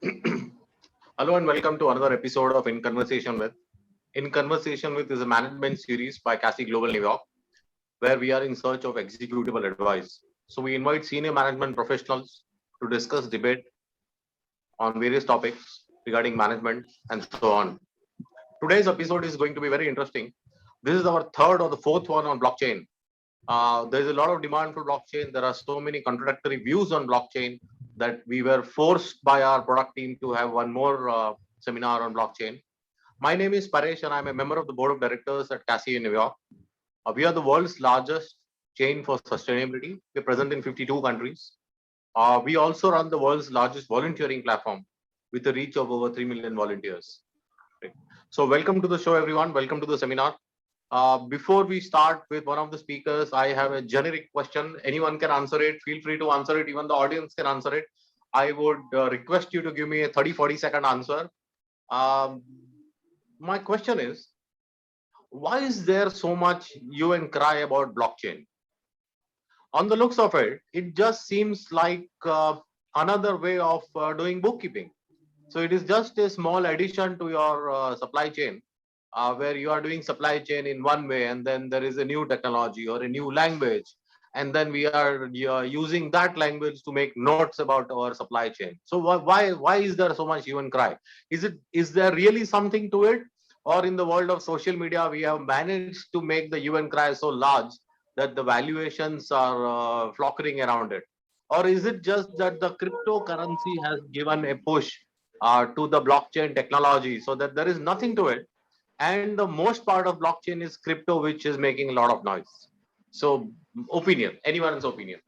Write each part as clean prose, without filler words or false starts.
Hello and welcome to another episode of In Conversation With. In Conversation With is a management series by CASI Global New York, where we are in search of executable advice. So we invite senior management professionals to discuss, debate on various topics regarding management and so on. Today's episode is going to be very interesting. This is our third or the fourth one on blockchain. There's a lot of demand for blockchain. There are so many contradictory views on blockchain that we were forced by our product team to have one more seminar on blockchain. My name is Paresh and I'm a member of the board of directors at CASI in New York. We are the world's largest chain for sustainability. We're present in 52 countries. We also run the world's largest volunteering platform with a reach of over 3 million volunteers. Right. So welcome to the show, everyone. Welcome to the seminar. Before we start with one of the speakers, I have a generic question. Anyone can answer it. Feel free to answer it. Even the audience can answer it. I would request you to give me a 30-40 second answer. My question is, why is there so much hue and cry about blockchain? On the looks of it, it just seems like another way of doing bookkeeping. So it is just a small addition to your supply chain, where you are doing supply chain in one way, and then there is a new technology or a new language, and then we are using that language to make notes about our supply chain. So why is there so much hue and cry? Is there really something to it, or in the world of social media we have managed to make the hue and cry so large that the valuations are flockering around it? Or is it just that the cryptocurrency has given a push to the blockchain technology so that there is nothing to it? And the most part of blockchain is crypto, which is making a lot of noise. So, opinion, anyone's opinion.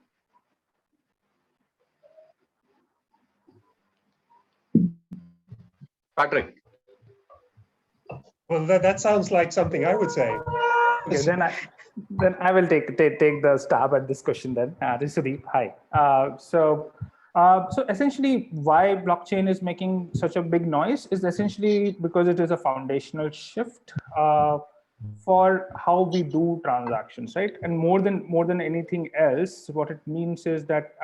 Patrick. Well, that sounds like something I would say. Okay, then I will take the stab at this question. Then this is Sudeep. Hi. So essentially, why blockchain is making such a big noise is essentially because it is a foundational shift for how we do transactions, right? And more than anything else, what it means is that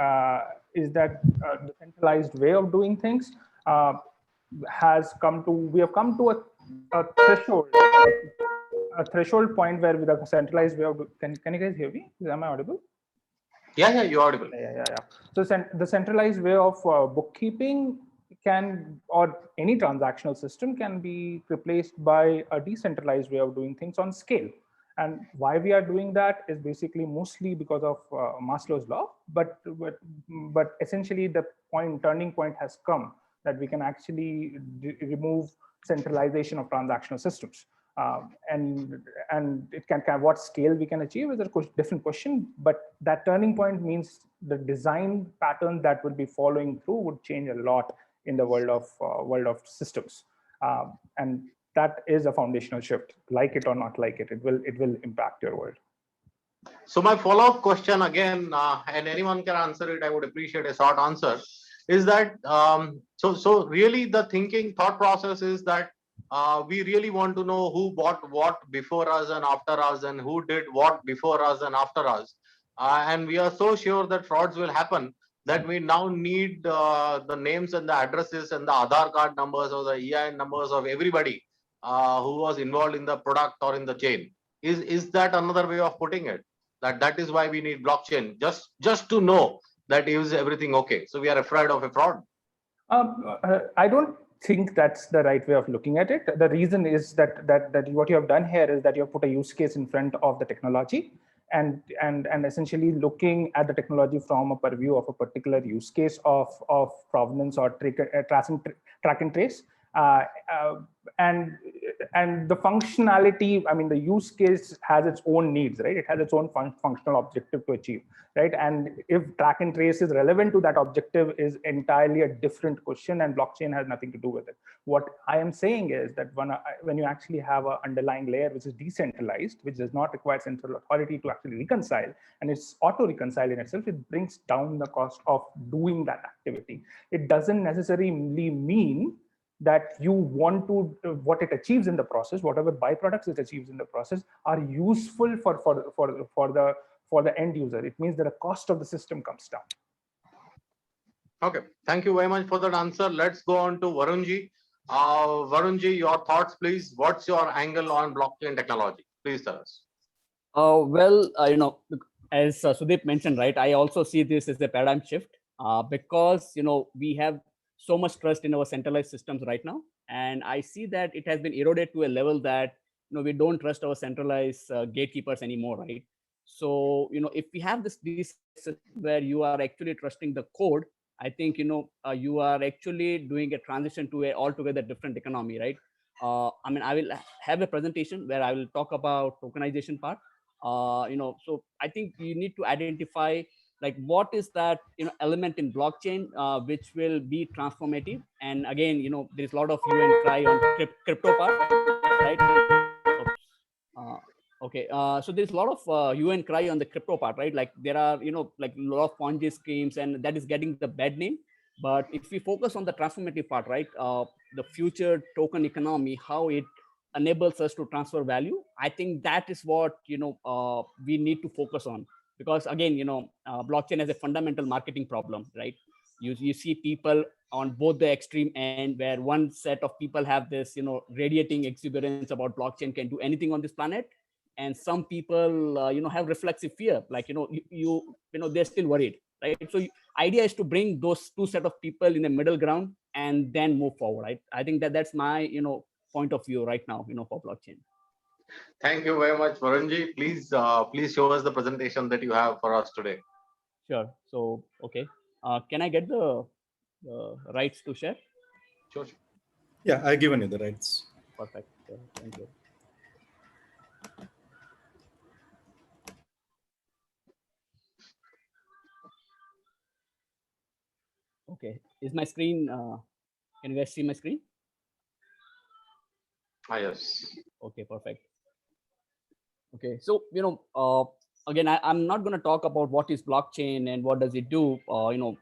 the centralized way of doing things we have come to a threshold point where with a centralized way of can you guys hear me? Am I audible? Yeah, you're audible. Yeah. So the centralized way of bookkeeping or any transactional system can be replaced by a decentralized way of doing things on scale. And why we are doing that is basically mostly because of Maslow's law, but essentially the turning point has come that we can actually remove centralization of transactional systems. And it can what scale we can achieve is a different question, but that turning point means the design pattern that will be following through would change a lot in the world of systems, and that is a foundational shift. Like it or not like it, it will impact your world. So my follow-up question again, and anyone can answer it, I would appreciate a short answer, is that so really the thought process is that we really want to know who bought what before us and after us, and who did what before us and after us. And we are so sure that frauds will happen that we now need the names and the addresses and the Aadhaar card numbers or the EIN numbers of everybody who was involved in the product or in the chain. Is that another way of putting it? That is why we need blockchain, just to know that is everything okay. So we are afraid of a fraud. I don't think that's the right way of looking at it. The reason is that what you have done here is that you have put a use case in front of the technology and essentially looking at the technology from a purview of a particular use case of provenance or track and trace. And the functionality, I mean, the use case has its own needs, right? It has its own functional objective to achieve, right? And if track and trace is relevant to that objective is entirely a different question, and blockchain has nothing to do with it. What I am saying is that when you actually have an underlying layer which is decentralized, which does not require central authority to actually reconcile, and it's auto-reconciled in itself, it brings down the cost of doing that activity. It doesn't necessarily mean that you want to, what it achieves in the process, whatever byproducts it achieves in the process are useful for the end user. It means that the cost of the system comes down. Okay, thank you very much for that answer. Let's go on to Varunji. Varunji, your thoughts, please. What's your angle on blockchain technology? Please tell us. Well, as Sudeep mentioned, right, I also see this as a paradigm shift because, we have so much trust in our centralized systems right now. And I see that it has been eroded to a level that, we don't trust our centralized gatekeepers anymore, right? So, if we have this decentralized system where you are actually trusting the code, I think, you are actually doing a transition to a altogether different economy, right? I mean, I will have a presentation where I will talk about tokenization part. So I think you need to identify like what is that element in blockchain which will be transformative. And again, there is a lot of hue and cry on crypto part, right? Oops. Okay, so there's a lot of hue and cry on the crypto part, right? Like there are like a lot of Ponzi schemes, and that is getting the bad name. But if we focus on the transformative part, right, the future token economy, how it enables us to transfer value, I think that is what we need to focus on. Because again, blockchain has a fundamental marketing problem, right? You see people on both the extreme end, where one set of people have this radiating exuberance about blockchain can do anything on this planet, and some people have reflexive fear, like they're still worried, right? So idea is to bring those two set of people in the middle ground and then move forward, right? I think that's my point of view right now, for blockchain. Thank you very much, Varunji. Please, please show us the presentation that you have for us today. Sure. So okay, can I get the rights to share? Sure. Yeah, I've given you the rights. Perfect. Thank you. Okay, is my screen can you guys see my screen? Yes. Okay, perfect. Okay, so again, I'm not going to talk about what is blockchain and what does it do.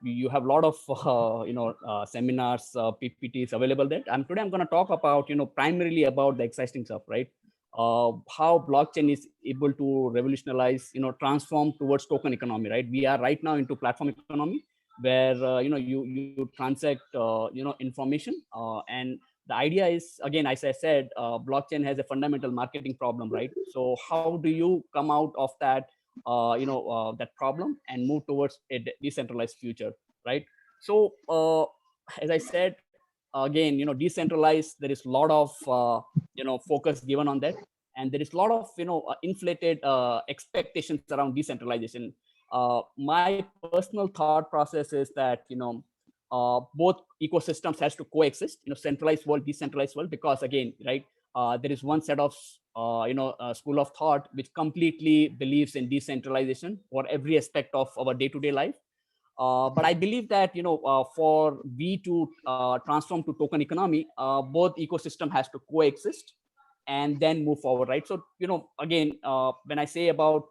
You have a lot of seminars, PPTs available there. Today I'm going to talk about primarily about the exciting stuff, right? How blockchain is able to revolutionize, transform towards token economy, right? We are right now into platform economy, where you transact information, and the idea is, again, as I said, blockchain has a fundamental marketing problem, right? So how do you come out of that that problem and move towards a decentralized future, right? So as I said, again, decentralized, there is a lot of focus given on that, and there is a lot of inflated expectations around decentralization. My personal thought process is that both ecosystems has to coexist, centralized world, decentralized world, because again, right, there is one set of school of thought which completely believes in decentralization for every aspect of our day-to-day life. But I believe that for we to transform to token economy, both ecosystem has to coexist and then move forward, right? So again, when I say about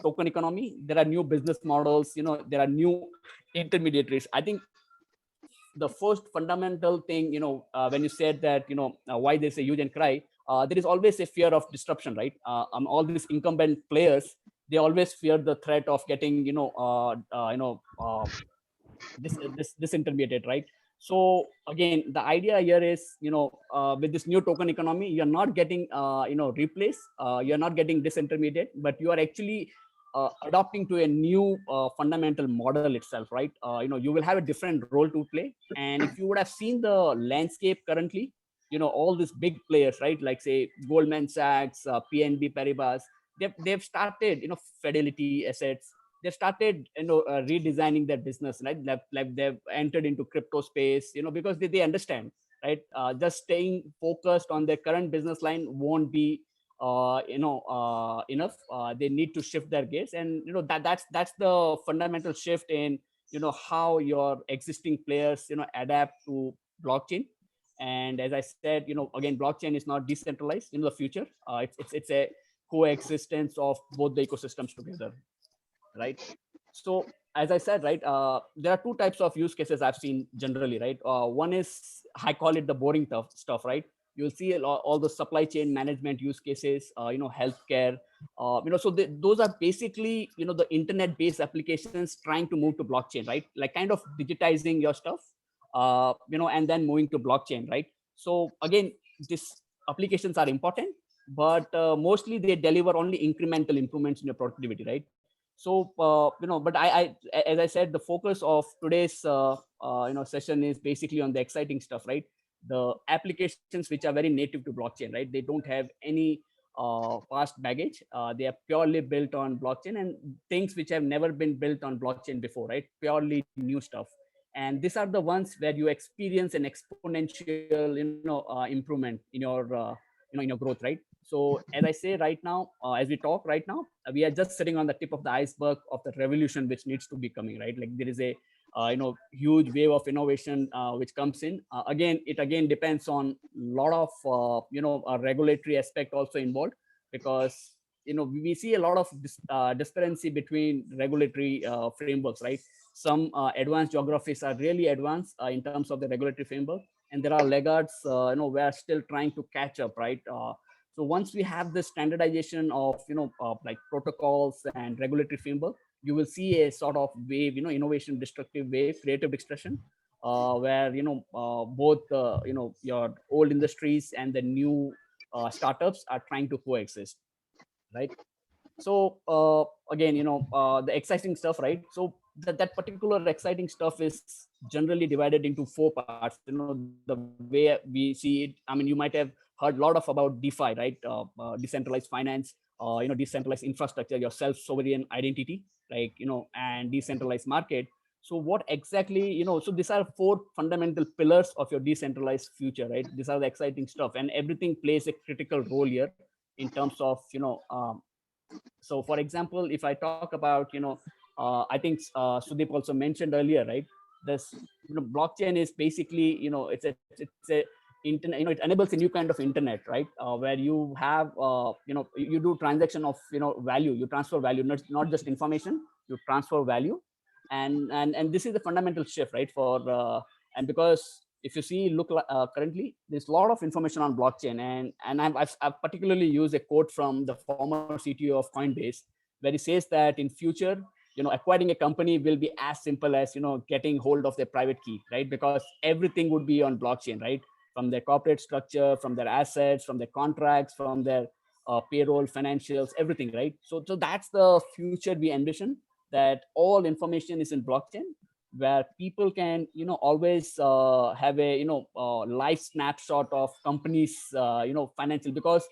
token economy, there are new business models, there are new intermediaries. I think the first fundamental thing, when you said that why there's a huge and cry, there is always a fear of disruption, right? All these incumbent players, they always fear the threat of getting this intermediate, right? So again, the idea here is with this new token economy, you're not getting replaced, you're not getting disintermediate, but you are actually adopting to a new fundamental model itself, right? You will have a different role to play. And if you would have seen the landscape currently, all these big players, right, like say Goldman Sachs, PNB Paribas, they've started Fidelity Assets, they started redesigning their business, right? Like they've entered into crypto space, because they understand, right? Just staying focused on their current business line won't be enough. They need to shift their gears, and that's the fundamental shift in how your existing players adapt to blockchain. And as I said, again, blockchain is not decentralized in the future. It's a coexistence of both the ecosystems together, right? So as I said, right, there are two types of use cases I've seen generally, right? One is, I call it the boring stuff, right? You'll see all the supply chain management use cases, healthcare, So those are basically, the internet-based applications trying to move to blockchain, right? Like kind of digitizing your stuff, and then moving to blockchain, right? So again, these applications are important, but mostly they deliver only incremental improvements in your productivity, right? So but as I said, the focus of today's session is basically on the exciting stuff, right? The applications which are very native to blockchain, right? They don't have any past baggage. They are purely built on blockchain, and things which have never been built on blockchain before, right? Purely new stuff. And these are the ones where you experience an exponential improvement in your in your growth, right? So as I say right now, as we talk right now, we are just sitting on the tip of the iceberg of the revolution which needs to be coming, right? Like there is a huge wave of innovation which comes in. It depends on a lot of regulatory aspect also involved, because we see a lot of disparity between regulatory frameworks, right? Some advanced geographies are really advanced in terms of the regulatory framework, and there are laggards we are still trying to catch up, right? So once we have this standardization of like protocols and regulatory framework, you will see a sort of wave, innovation destructive wave, creative expression, where both your old industries and the new startups are trying to coexist, right? So again, the exciting stuff, right? So that particular exciting stuff is generally divided into four parts. The way we see it, I mean, you might have heard a lot of about DeFi, right? Decentralized finance, decentralized infrastructure, your self-sovereign identity, like, and decentralized market. So what exactly, so these are four fundamental pillars of your decentralized future, right? These are the exciting stuff, and everything plays a critical role here in terms of, so for example, if I talk about, I think Sudeep also mentioned earlier, right? This, blockchain is basically, it's a internet, it enables a new kind of internet, right? Where you have, you do transaction of, value, you transfer value, not just information, you transfer value. And this is the fundamental shift, right? And because if you see, look, currently there's a lot of information on blockchain, and I've particularly used a quote from the former CTO of Coinbase, where he says that in future, acquiring a company will be as simple as, getting hold of their private key, right? Because everything would be on blockchain, right? From their corporate structure, from their assets, from their contracts, from their payroll, financials, everything, right? So that's the future we envision, that all information is in blockchain, where people can always have a live snapshot of companies financial, because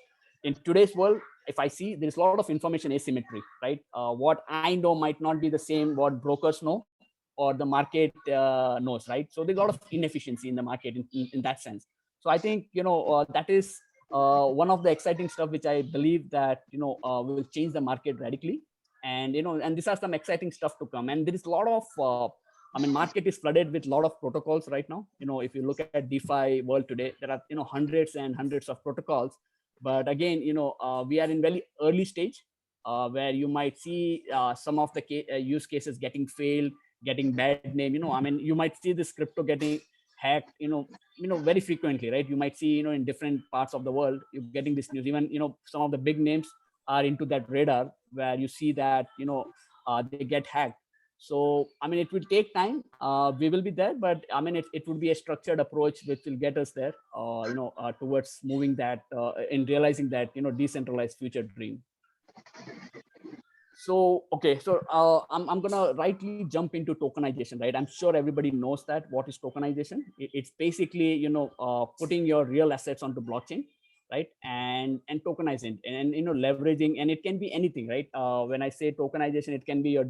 in today's world, if I see, there's a lot of information asymmetry, right? What I know might not be the same what brokers know or the market knows, right? So there's a lot of inefficiency in the market in that sense. So I think that is one of the exciting stuff which I believe that will change the market radically. And and these are some exciting stuff to come, and there is a lot of I mean, market is flooded with a lot of protocols right now. If you look at DeFi world today, there are hundreds and hundreds of protocols. But again, we are in very early stage, where you might see some of the use cases getting failed, getting bad name. I mean, you might see this crypto getting hacked, very frequently, right? You might see, in different parts of the world, you're getting this news. Even, some of the big names are into that radar, where you see that, they get hacked. So, I mean, it will take time. We will be there, but I mean, it would be a structured approach which will get us there, towards moving that, in realizing that, decentralized future dream. So, okay, so I'm gonna rightly jump into tokenization, right? I'm sure everybody knows that what is tokenization. It's basically, putting your real assets onto blockchain, right? And tokenizing and leveraging, and it can be anything, right? When I say tokenization, it can be your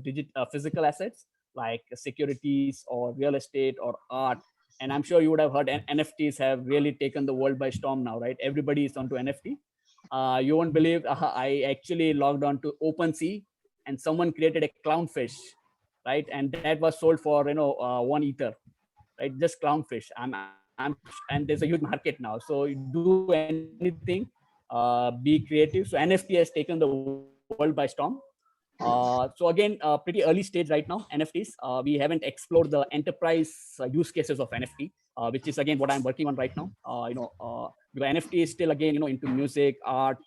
physical assets like securities or real estate or art. And I'm sure you would have heard NFTs have really taken the world by storm now, right? Everybody is onto NFT. You won't believe, I actually logged on to OpenSea, and someone created a clownfish, right? And that was sold for 1 ether, right? Just clownfish. And there's a huge market now. So do anything, be creative. So NFT has taken the world by storm. So again, pretty early stage right now, NFTs. We haven't explored the enterprise use cases of NFT, which is again what I'm working on right now. because NFT is still again, into music, art,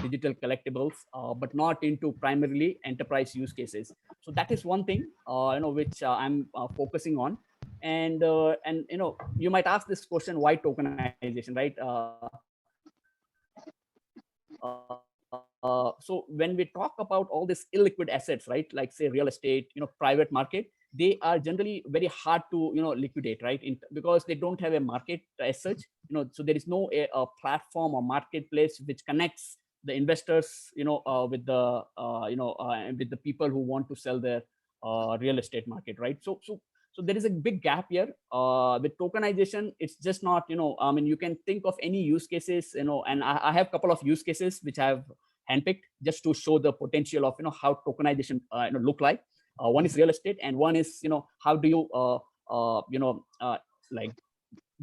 digital collectibles, but not into primarily enterprise use cases. So that is one thing, which I'm focusing on. And you might ask this question, why tokenization, right? So when we talk about all these illiquid assets, right, like say real estate, private market, they are generally very hard to liquidate, right? Because they don't have a market as such, so there is no a platform or marketplace which connects the investors, with the with the people who want to sell their real estate market, right? So there is a big gap here. With tokenization, it's just not, I mean, you can think of any use cases, and I have a couple of use cases which I have handpicked just to show the potential of, how tokenization, look like. One is real estate, and one is, how do you, like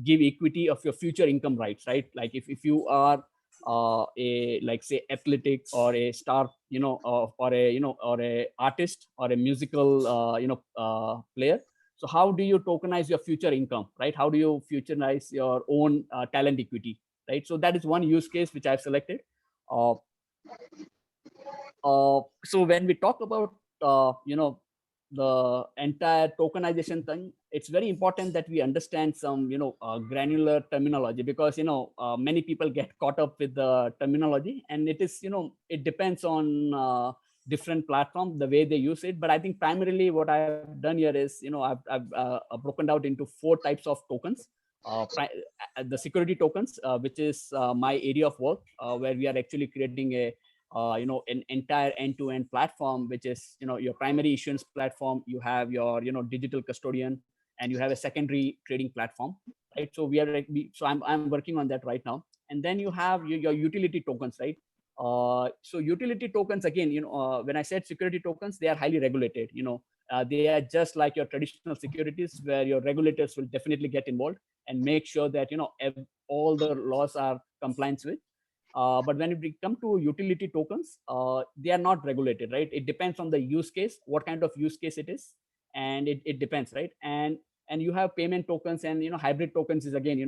give equity of your future income rights, right? Like if you are a, like say, athletic or a star, or a, or a artist or a musical, player. So how do you tokenize your future income, right? How do you futurize your own talent equity, right? So that is one use case which I've selected. Uh, so when we talk about, the entire tokenization thing, it's very important that we understand some, granular terminology, because, many people get caught up with the terminology, and it is, it depends on different platforms, the way they use it. But I think primarily what I've done here is, I've broken out into 4 types of tokens. The security tokens, which is my area of work, where we are actually creating a an entire end-to-end platform, which is, your primary issuance platform, you have your, digital custodian, and you have a secondary trading platform, right? So so I'm working on that right now. And then you have your utility tokens, right? So utility tokens, again, when I said security tokens, they are highly regulated. They are just like your traditional securities, where your regulators will definitely get involved and make sure that, all the laws are compliant with. But when we come to utility tokens, they are not regulated, right? It depends on the use case, what kind of use case it is, and it depends, right? And you have payment tokens, and hybrid tokens is again,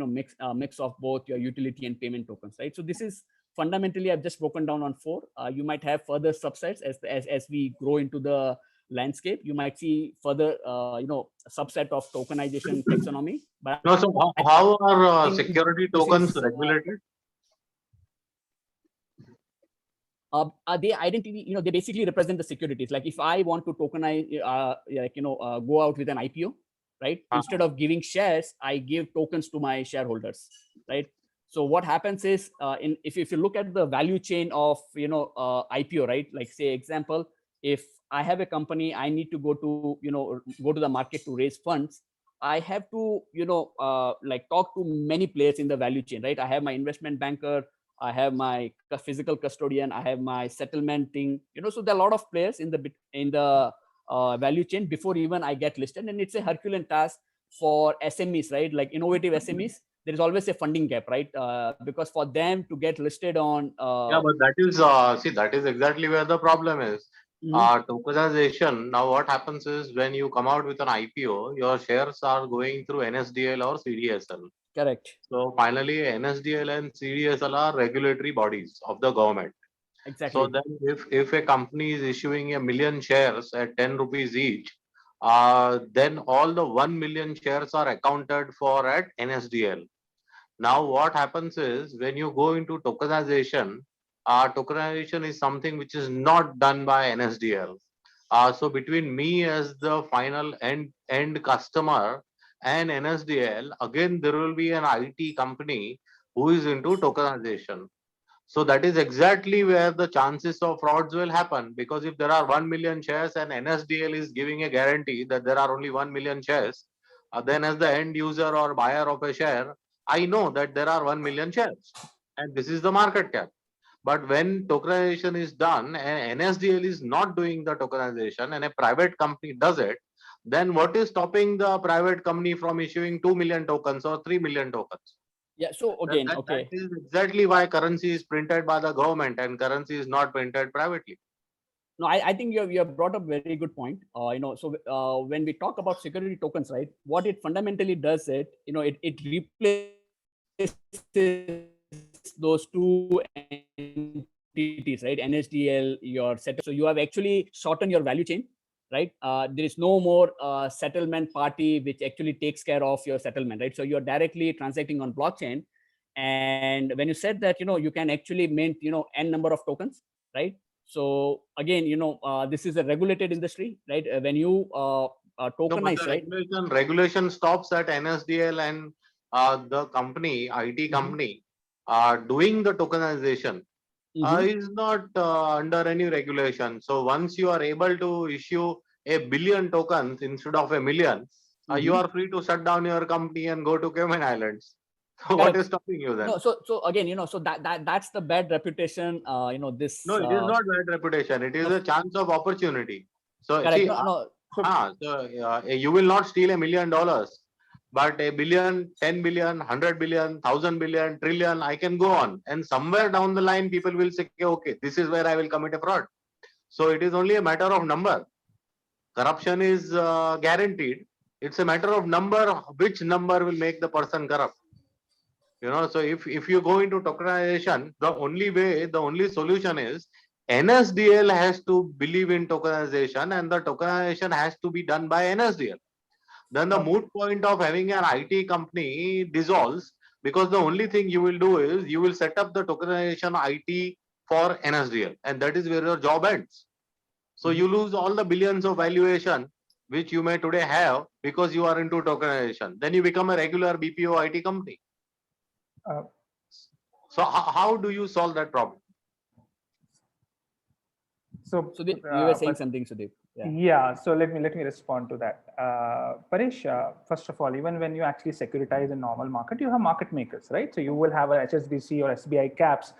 mix of both your utility and payment tokens, right? So this is fundamentally, I've just broken down on 4. You might have further subsets as we grow into the landscape. You might see further, subset of tokenization taxonomy. But No, so how are think security this tokens is, regulated? they identity, they basically represent the securities. Like if I want to tokenize, go out with an IPO, right? Instead of giving shares, I give tokens to my shareholders, right? So what happens is, if you look at the value chain of, IPO, right? Like say example, if I have a company, I need to go to the market to raise funds. I have to, like talk to many players in the value chain, right? I have my investment banker, I have my physical custodian, I have my settlement thing, so there are a lot of players in the value chain before even I get listed. And it's a Herculean task for SMEs, right? Like innovative SMEs, there is always a funding gap, right? Because for them to get listed on, Yeah, but that is that is exactly where the problem is. Tokenization. Now, what happens is when you come out with an IPO, your shares are going through NSDL or CDSL. correct. So finally, NSDL and CDSL are regulatory bodies of the government. Exactly. So then, if a company is issuing 1,000,000 shares at 10 rupees each, then all the 1,000,000 shares are accounted for at NSDL. Now, what happens is when you go into tokenization is something which is not done by NSDL. So between me as the final end customer and NSDL, again there will be an IT company who is into tokenization. So that is exactly where the chances of frauds will happen, because if there are 1,000,000 shares and NSDL is giving a guarantee that there are only 1,000,000 shares, then as the end user or buyer of a share, I know that there are 1,000,000 shares and this is the market cap. But when tokenization is done and NSDL is not doing the tokenization and a private company does it, then what is stopping the private company from issuing 2 million tokens or 3 million tokens? Yeah. So again, That is exactly why currency is printed by the government and currency is not printed privately. No, I think you have brought up a very good point. So when we talk about security tokens, right, what it fundamentally does, it replaces those two entities, right? NSDL, your setup. So you have actually shortened your value chain, right? There is no more settlement party which actually takes care of your settlement, right? So you're directly transacting on blockchain. And when you said that, you can actually mint, n number of tokens, right? So again, this is a regulated industry, right? When you No, but tokenize, the right? regulation stops at NSDL and the company, IT company, doing the tokenization is not under any regulation. So once you are able to issue a billion tokens instead of a million, you are free to shut down your company and go to Cayman Islands. So what is stopping you then? No, so again, so that's the bad reputation. This. No, it is not bad reputation. It is a chance of opportunity. So Correct. see, No. you will not steal $1 million, but a billion, 10 billion, 100 billion, 1,000 billion, trillion, I can go on. And somewhere down the line, people will say, okay, this is where I will commit a fraud. So it is only a matter of number. Corruption is guaranteed. It's a matter of number. Which number will make the person corrupt? So if you go into tokenization, the only solution is NSDL has to believe in tokenization, and the tokenization has to be done by NSDL. Then the moot point of having an IT company dissolves, because the only thing you will do is you will set up the tokenization IT for NSDL, and that is where your job ends. So you lose all the billions of valuation which you may today have because you are into tokenization. Then you become a regular BPO IT company. So how do you solve that problem? So Sudeep, you were saying something, Sudeep. Yeah, so let me respond to that. Paresh, first of all, even when you actually securitize in normal market, you have market makers, right? So you will have a HSBC or SBI caps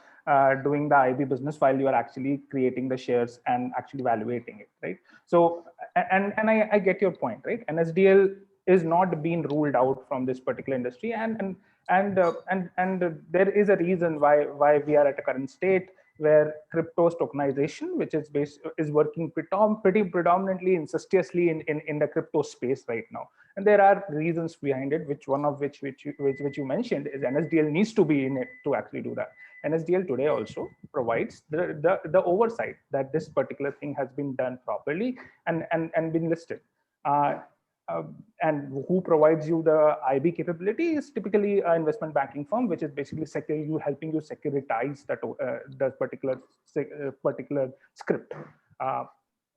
doing the IB business while you are actually creating the shares and actually evaluating it, right? So and I get your point, right? NSDL is not being ruled out from this particular industry, and there is a reason why we are at a current state where crypto's tokenization, which is working pretty predominantly incestuously in the crypto space right now. And there are reasons behind it, which you mentioned is NSDL needs to be in it to actually do that. NSDL today also provides the oversight that this particular thing has been done properly and been listed. And who provides you the IB capability is typically an investment banking firm, which is basically helping you securitize that particular script.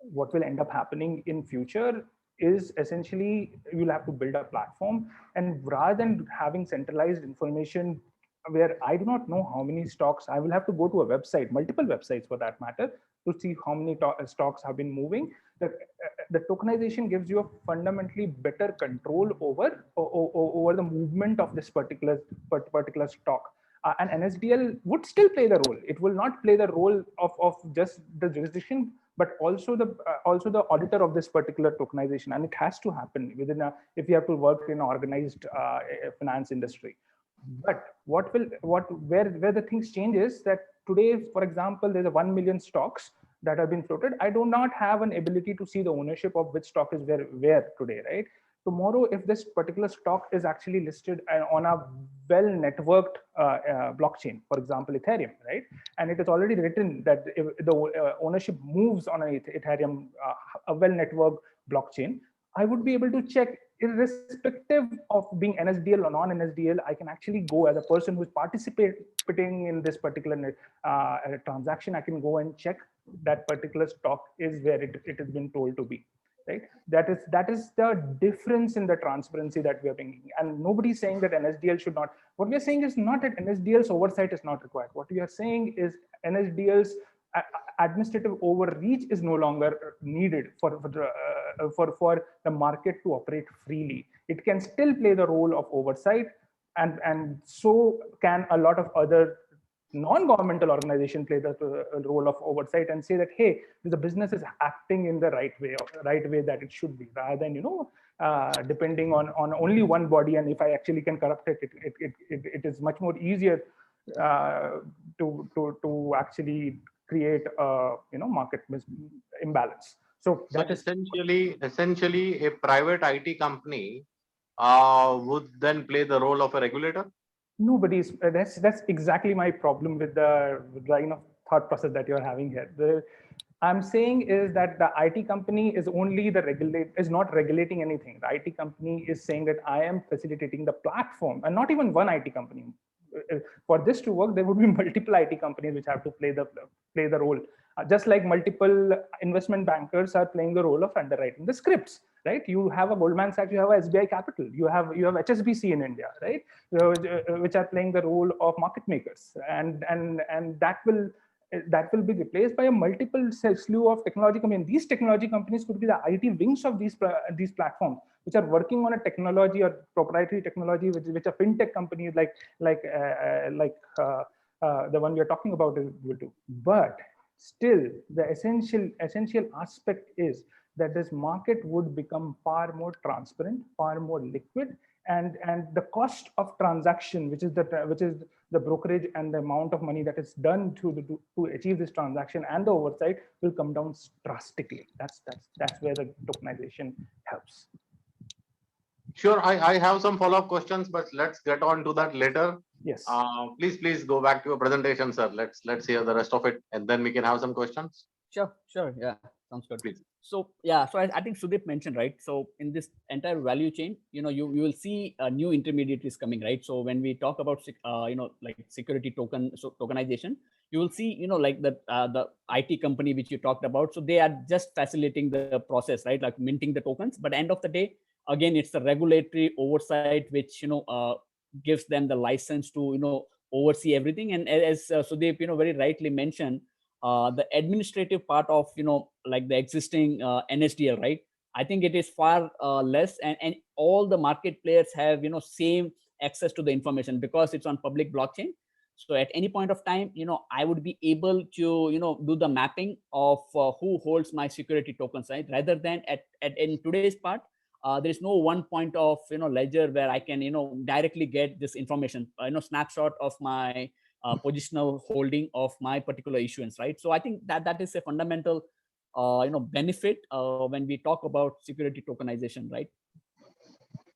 What will end up happening in future is essentially you'll have to build a platform, and rather than having centralized information where I do not know how many stocks, I will have to go to a website, multiple websites for that matter, to see how many stocks have been moving. The tokenization gives you a fundamentally better control over the movement of this particular stock. And NSDL would still play the role. It will not play the role of just the jurisdiction, but also the auditor of this particular tokenization. And it has to happen if you have to work in an organized finance industry. But where the things change is that today, for example, there's a 1 million stocks that have been floated. I do not have an ability to see the ownership of which stock is where today, right? Tomorrow, if this particular stock is actually listed on a well-networked blockchain, for example, Ethereum, right? And it is already written that if the ownership moves on an Ethereum, a well-networked blockchain, I would be able to check irrespective of being NSDL or non-NSDL. I can actually go as a person who's participating in this particular transaction. I can go and check that particular stock is where it has been told to be. Right. That is the difference in the transparency that we are bringing. And nobody's saying that NSDL should not. What we are saying is not that NSDL's oversight is not required. What we are saying is NSDL's administrative overreach is no longer needed for the market to operate freely. It can still play the role of oversight, and so can a lot of other non-governmental organization play the role of oversight and say that, hey, the business is acting in the right way that it should be, rather than depending on only one body. And if I actually can corrupt it, it is much more easier to actually create a market imbalance. So that is essentially a private IT company would then play the role of a regulator. Nobody's. That's exactly my problem with the line of thought process that you're having here. I'm saying is that the IT company is only is not regulating anything. The IT company is saying that I am facilitating the platform, and not even one IT company. For this to work, there would be multiple IT companies which have to play the role. Just like multiple investment bankers are playing the role of underwriting the scripts, right? You have a Goldman Sachs, you have a SBI Capital, you have HSBC in India, right? Which are playing the role of market makers, and that will be replaced by a multiple slew of technology companies. These technology companies could be the IT wings of these platforms, which are working on a technology or proprietary technology, which a fintech companies the one we are talking about will do. But still, the essential aspect is that this market would become far more transparent, far more liquid, and the cost of transaction, which is the brokerage and the amount of money that is done to achieve this transaction and the oversight, will come down drastically. That's where the tokenization helps. Sure, I have some follow-up questions, but let's get on to that later. Yes. Please go back to your presentation, sir. Let's hear the rest of it, and then we can have some questions. Sure. Yeah, sounds good. Please. So yeah, so I think Sudeep mentioned, right? So in this entire value chain, you will see new intermediaries coming, right? So when we talk about like security tokenization, you will see like the IT company which you talked about. So they are just facilitating the process, right? Like minting the tokens. But end of the day, again, it's the regulatory oversight which gives them the license to oversee everything. And as Sudeep very rightly mentioned, the administrative part of like the existing NSDL, right? I think it is far less, and all the market players have same access to the information because it's on public blockchain. So at any point of time, I would be able to do the mapping of who holds my security tokens, right? Rather than in today's part, there is no one point of ledger where I can directly get this information, snapshot of my positional holding of my particular issuance, right? So I think that is a fundamental benefit when we talk about security tokenization, right?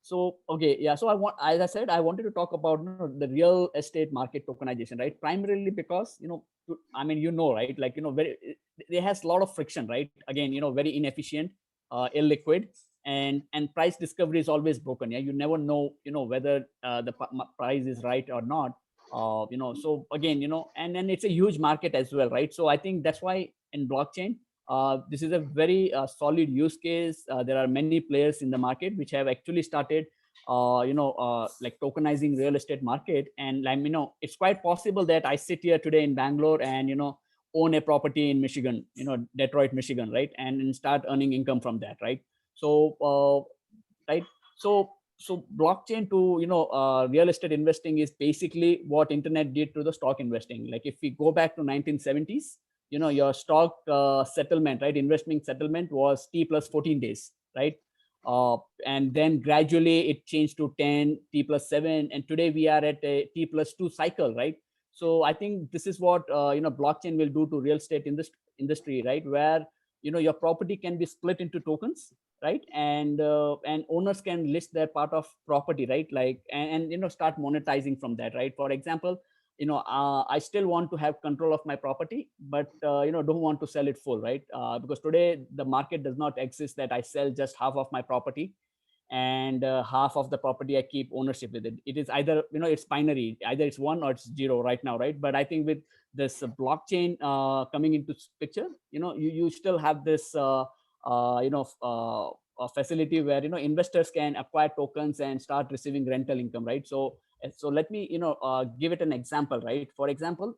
So okay, yeah. So as I said, I wanted to talk about the real estate market tokenization, right? Primarily because right? Like it has a lot of friction, right? Again, very inefficient, illiquid, and price discovery is always broken. Yeah, you never know whether the price is right or not. So again, and then it's a huge market as well, right? So I think that's why in blockchain, this is a very solid use case. There are many players in the market which have actually started like tokenizing real estate market. And it's quite possible that I sit here today in Bangalore and own a property in Michigan, Detroit, Michigan, right? And start earning income from that, right? So right, so blockchain to real estate investing is basically what internet did to the stock investing. Like if we go back to 1970s, your stock settlement, right, investment settlement was T plus 14 days, right? And then gradually it changed to 10, T plus 7, and today we are at a T plus 2 cycle, right? So I think this is what blockchain will do to real estate in this industry, right? Where your property can be split into tokens, right? And owners can list their part of property, right? Like and start monetizing from that, right? For example, I still want to have control of my property, but don't want to sell it full, right? Because today the market does not exist that I sell just half of my property and half of the property I keep ownership with it. It is either it's binary, either it's 1 or it's 0 right now, right? But I think with this blockchain coming into picture, you still have this a facility where investors can acquire tokens and start receiving rental income, right? So let me give it an example, right? For example,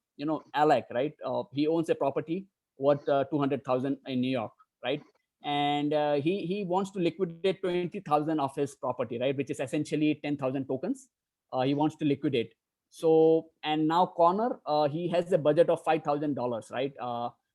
Alec, right? He owns a property worth 200,000 in New York, right? And he wants to liquidate 20,000 of his property, right? Which is essentially 10,000 tokens. He wants to liquidate. So and now Connor, he has a budget of $5,000, right?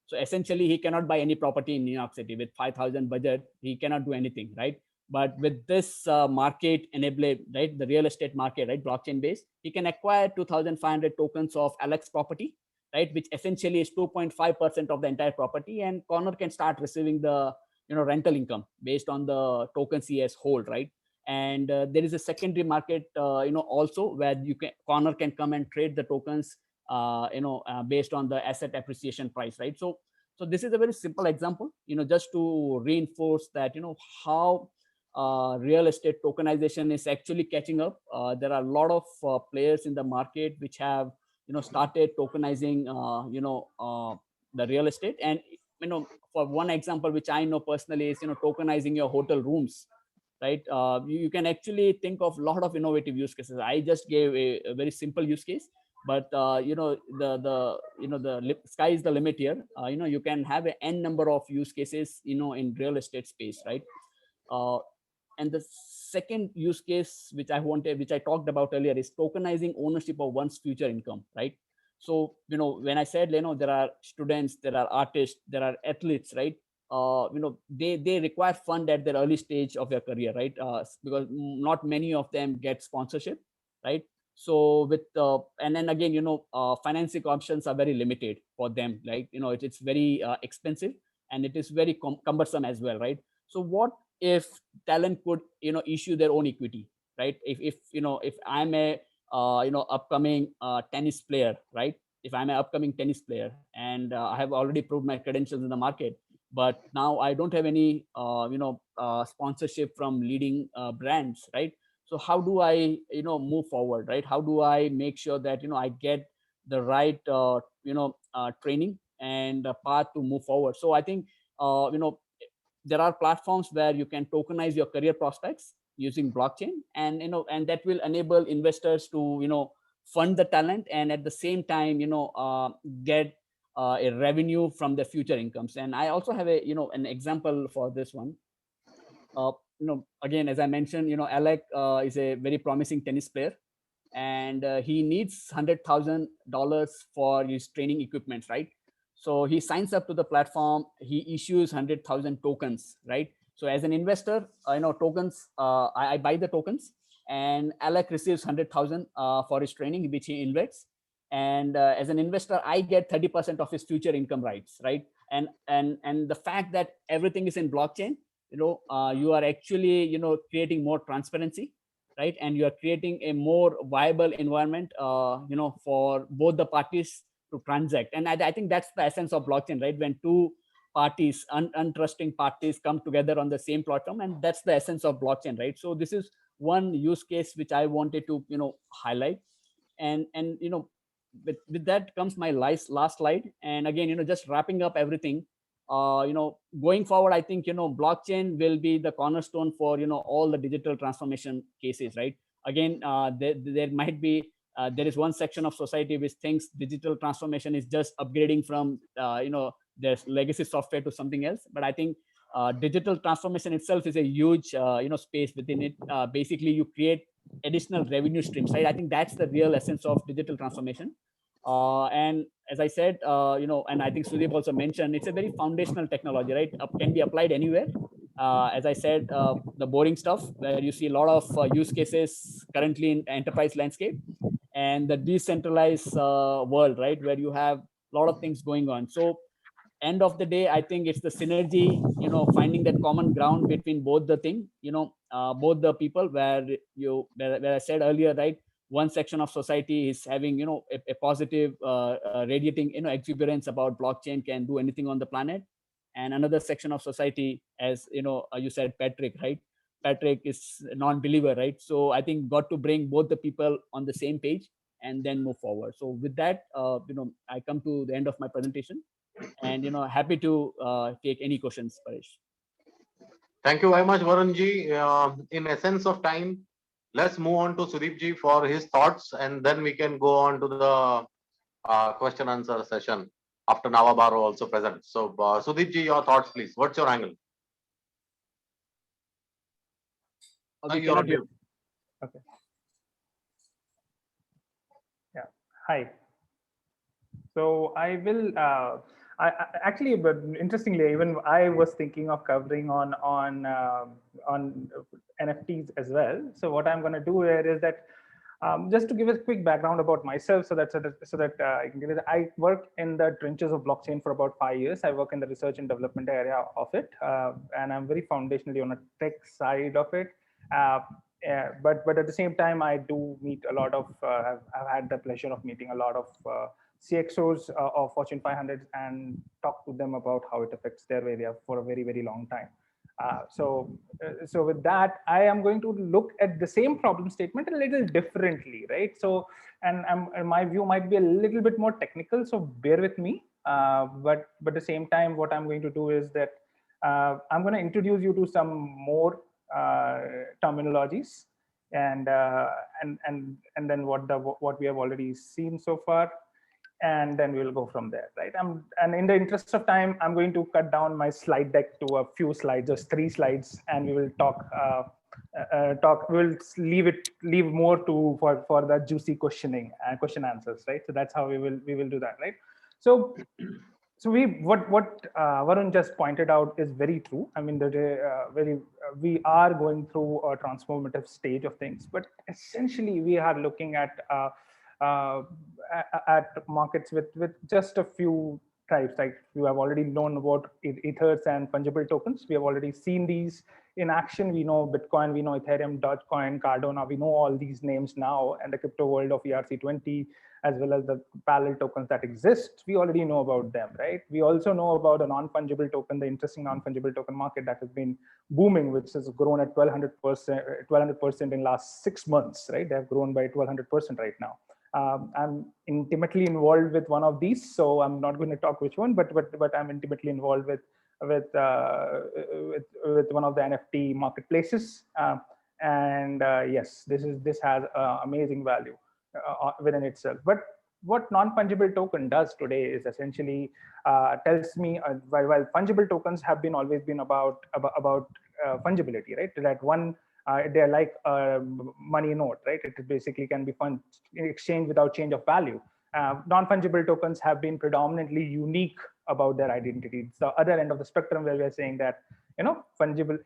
So essentially, he cannot buy any property in New York City with 5,000 budget. He cannot do anything, right? But with this market enabled, right, the real estate market, right, blockchain based, he can acquire 2,500 tokens of Alex property, right, which essentially is 2.5% of the entire property, and Connor can start receiving the rental income based on the tokens he has hold, right? And there is a secondary market, also where Corner can come and trade the tokens, based on the asset appreciation price, right? So this is a very simple example, just to reinforce that, how real estate tokenization is actually catching up. There are a lot of players in the market which have, started tokenizing, the real estate. And, for one example, which I know personally, is, tokenizing your hotel rooms, right? You can actually think of a lot of innovative use cases. I just gave a very simple use case, but the sky is the limit here. You can have an n number of use cases, in real estate space, right? And the second use case which I talked about earlier, is tokenizing ownership of one's future income, right? So, when I said, there are students, there are artists, there are athletes, right? They require fund at their early stage of their career, right? Because not many of them get sponsorship, right? So and then again, financing options are very limited for them, like, it's very expensive, and it is very cumbersome as well, right? So what if talent could, issue their own equity, right? If I'm a upcoming tennis player, right? If I'm an upcoming tennis player, and I have already proved my credentials in the market, but now I don't have any sponsorship from leading brands, right? So how do I move forward, right? How do I make sure that I get the right training and path to move forward? So I think there are platforms where you can tokenize your career prospects using blockchain, and and that will enable investors to fund the talent, and at the same time get a revenue from the future incomes. And I also have a an example for this one. Again, as I mentioned, Alec is a very promising tennis player, and he needs $100,000 for his training equipment, right? So he signs up to the platform, he issues 100,000 tokens, right? So as an investor, tokens, I buy the tokens, and Alec receives 100,000 for his training, which he invests. And as an investor, I get 30% of his future income rights, right? And the fact that everything is in blockchain, you are actually, creating more transparency, right? And you are creating a more viable environment, for both the parties to transact. And I think that's the essence of blockchain, right? When two parties, untrusting parties, come together on the same platform, and that's the essence of blockchain, right? So this is one use case which I wanted to, highlight. And with that comes my last slide. And again, just wrapping up everything, going forward, I think, blockchain will be the cornerstone for, all the digital transformation cases, right? Again, there might be, there is one section of society which thinks digital transformation is just upgrading from, their legacy software to something else. But I think digital transformation itself is a huge, space within it. Basically, you create additional revenue streams, right? I think that's the real essence of digital transformation. And as I said, and I think Sudeep also mentioned, it's a very foundational technology, right? Can be applied anywhere. As I said, the boring stuff where you see a lot of use cases currently in enterprise landscape, and the decentralized world, right, where you have a lot of things going on. So end of the day, I think it's the synergy, finding that common ground between both the thing, both the people, where I said earlier, right? One section of society is having, a positive radiating, exuberance about blockchain can do anything on the planet. And another section of society, as you said, Patrick, right? Patrick is a non-believer, right? So I think got to bring both the people on the same page and then move forward. So with that, I come to the end of my presentation, and happy to take any questions, Paresh. Thank you very much, Varunji. In essence of time, let's move on to Sudeep ji for his thoughts, and then we can go on to the question answer session after Nawabaro also present. So, Sudeep ji, your thoughts, please. What's your angle? We You're on cannot hear. mute. Okay. Yeah. Hi. So I will. Actually, but interestingly, even I was thinking of covering on NFTs as well. So what I'm going to do here is that, just to give a quick background about myself, so that I can give it. I work in the trenches of blockchain for about 5 years. I work in the research and development area of it, and I'm very foundationally on a tech side of it. But at the same time, I do meet a lot of, I've had the pleasure of meeting a lot of CXOs of Fortune 500 and talk to them about how it affects their area for a very, very long time. So with that, I am going to look at the same problem statement a little differently, right? So, and my view might be a little bit more technical, so bear with me. But at the same time, what I'm going to do is that I'm going to introduce you to some more terminologies, and then what we have already seen so far, and then we'll go from there, right? And in the interest of time, I'm going to cut down my slide deck to a few slides, just 3 slides, and we will talk. We'll leave more to for the juicy questioning and question answers, right? So that's how we will do that, right? So what Varun just pointed out is very true. I mean, we are going through a transformative stage of things, but essentially we are looking uh, at markets with just a few types. Like you have already known about ethers and fungible tokens. We have already seen these in action. We know Bitcoin, we know Ethereum, Dogecoin, Cardano. We know all these names now, and the crypto world of ERC20, as well as the parallel tokens that exist. We already know about them, right? We also know about a non-fungible token, the interesting non-fungible token market that has been booming, which has grown at 1200% in last 6 months, right? They have grown by 1200% right now. I'm intimately involved with one of these, so I'm not going to talk which one, but I'm intimately involved with one of the NFT marketplaces, and yes, this has amazing value within itself. But what non-fungible token does today is essentially tells me while fungible tokens have always been about fungibility, right? That one. They're like a money note, right? It basically can be exchanged without change of value. Non-fungible tokens have been predominantly unique about their identity. It's the other end of the spectrum where we're saying that, fungible,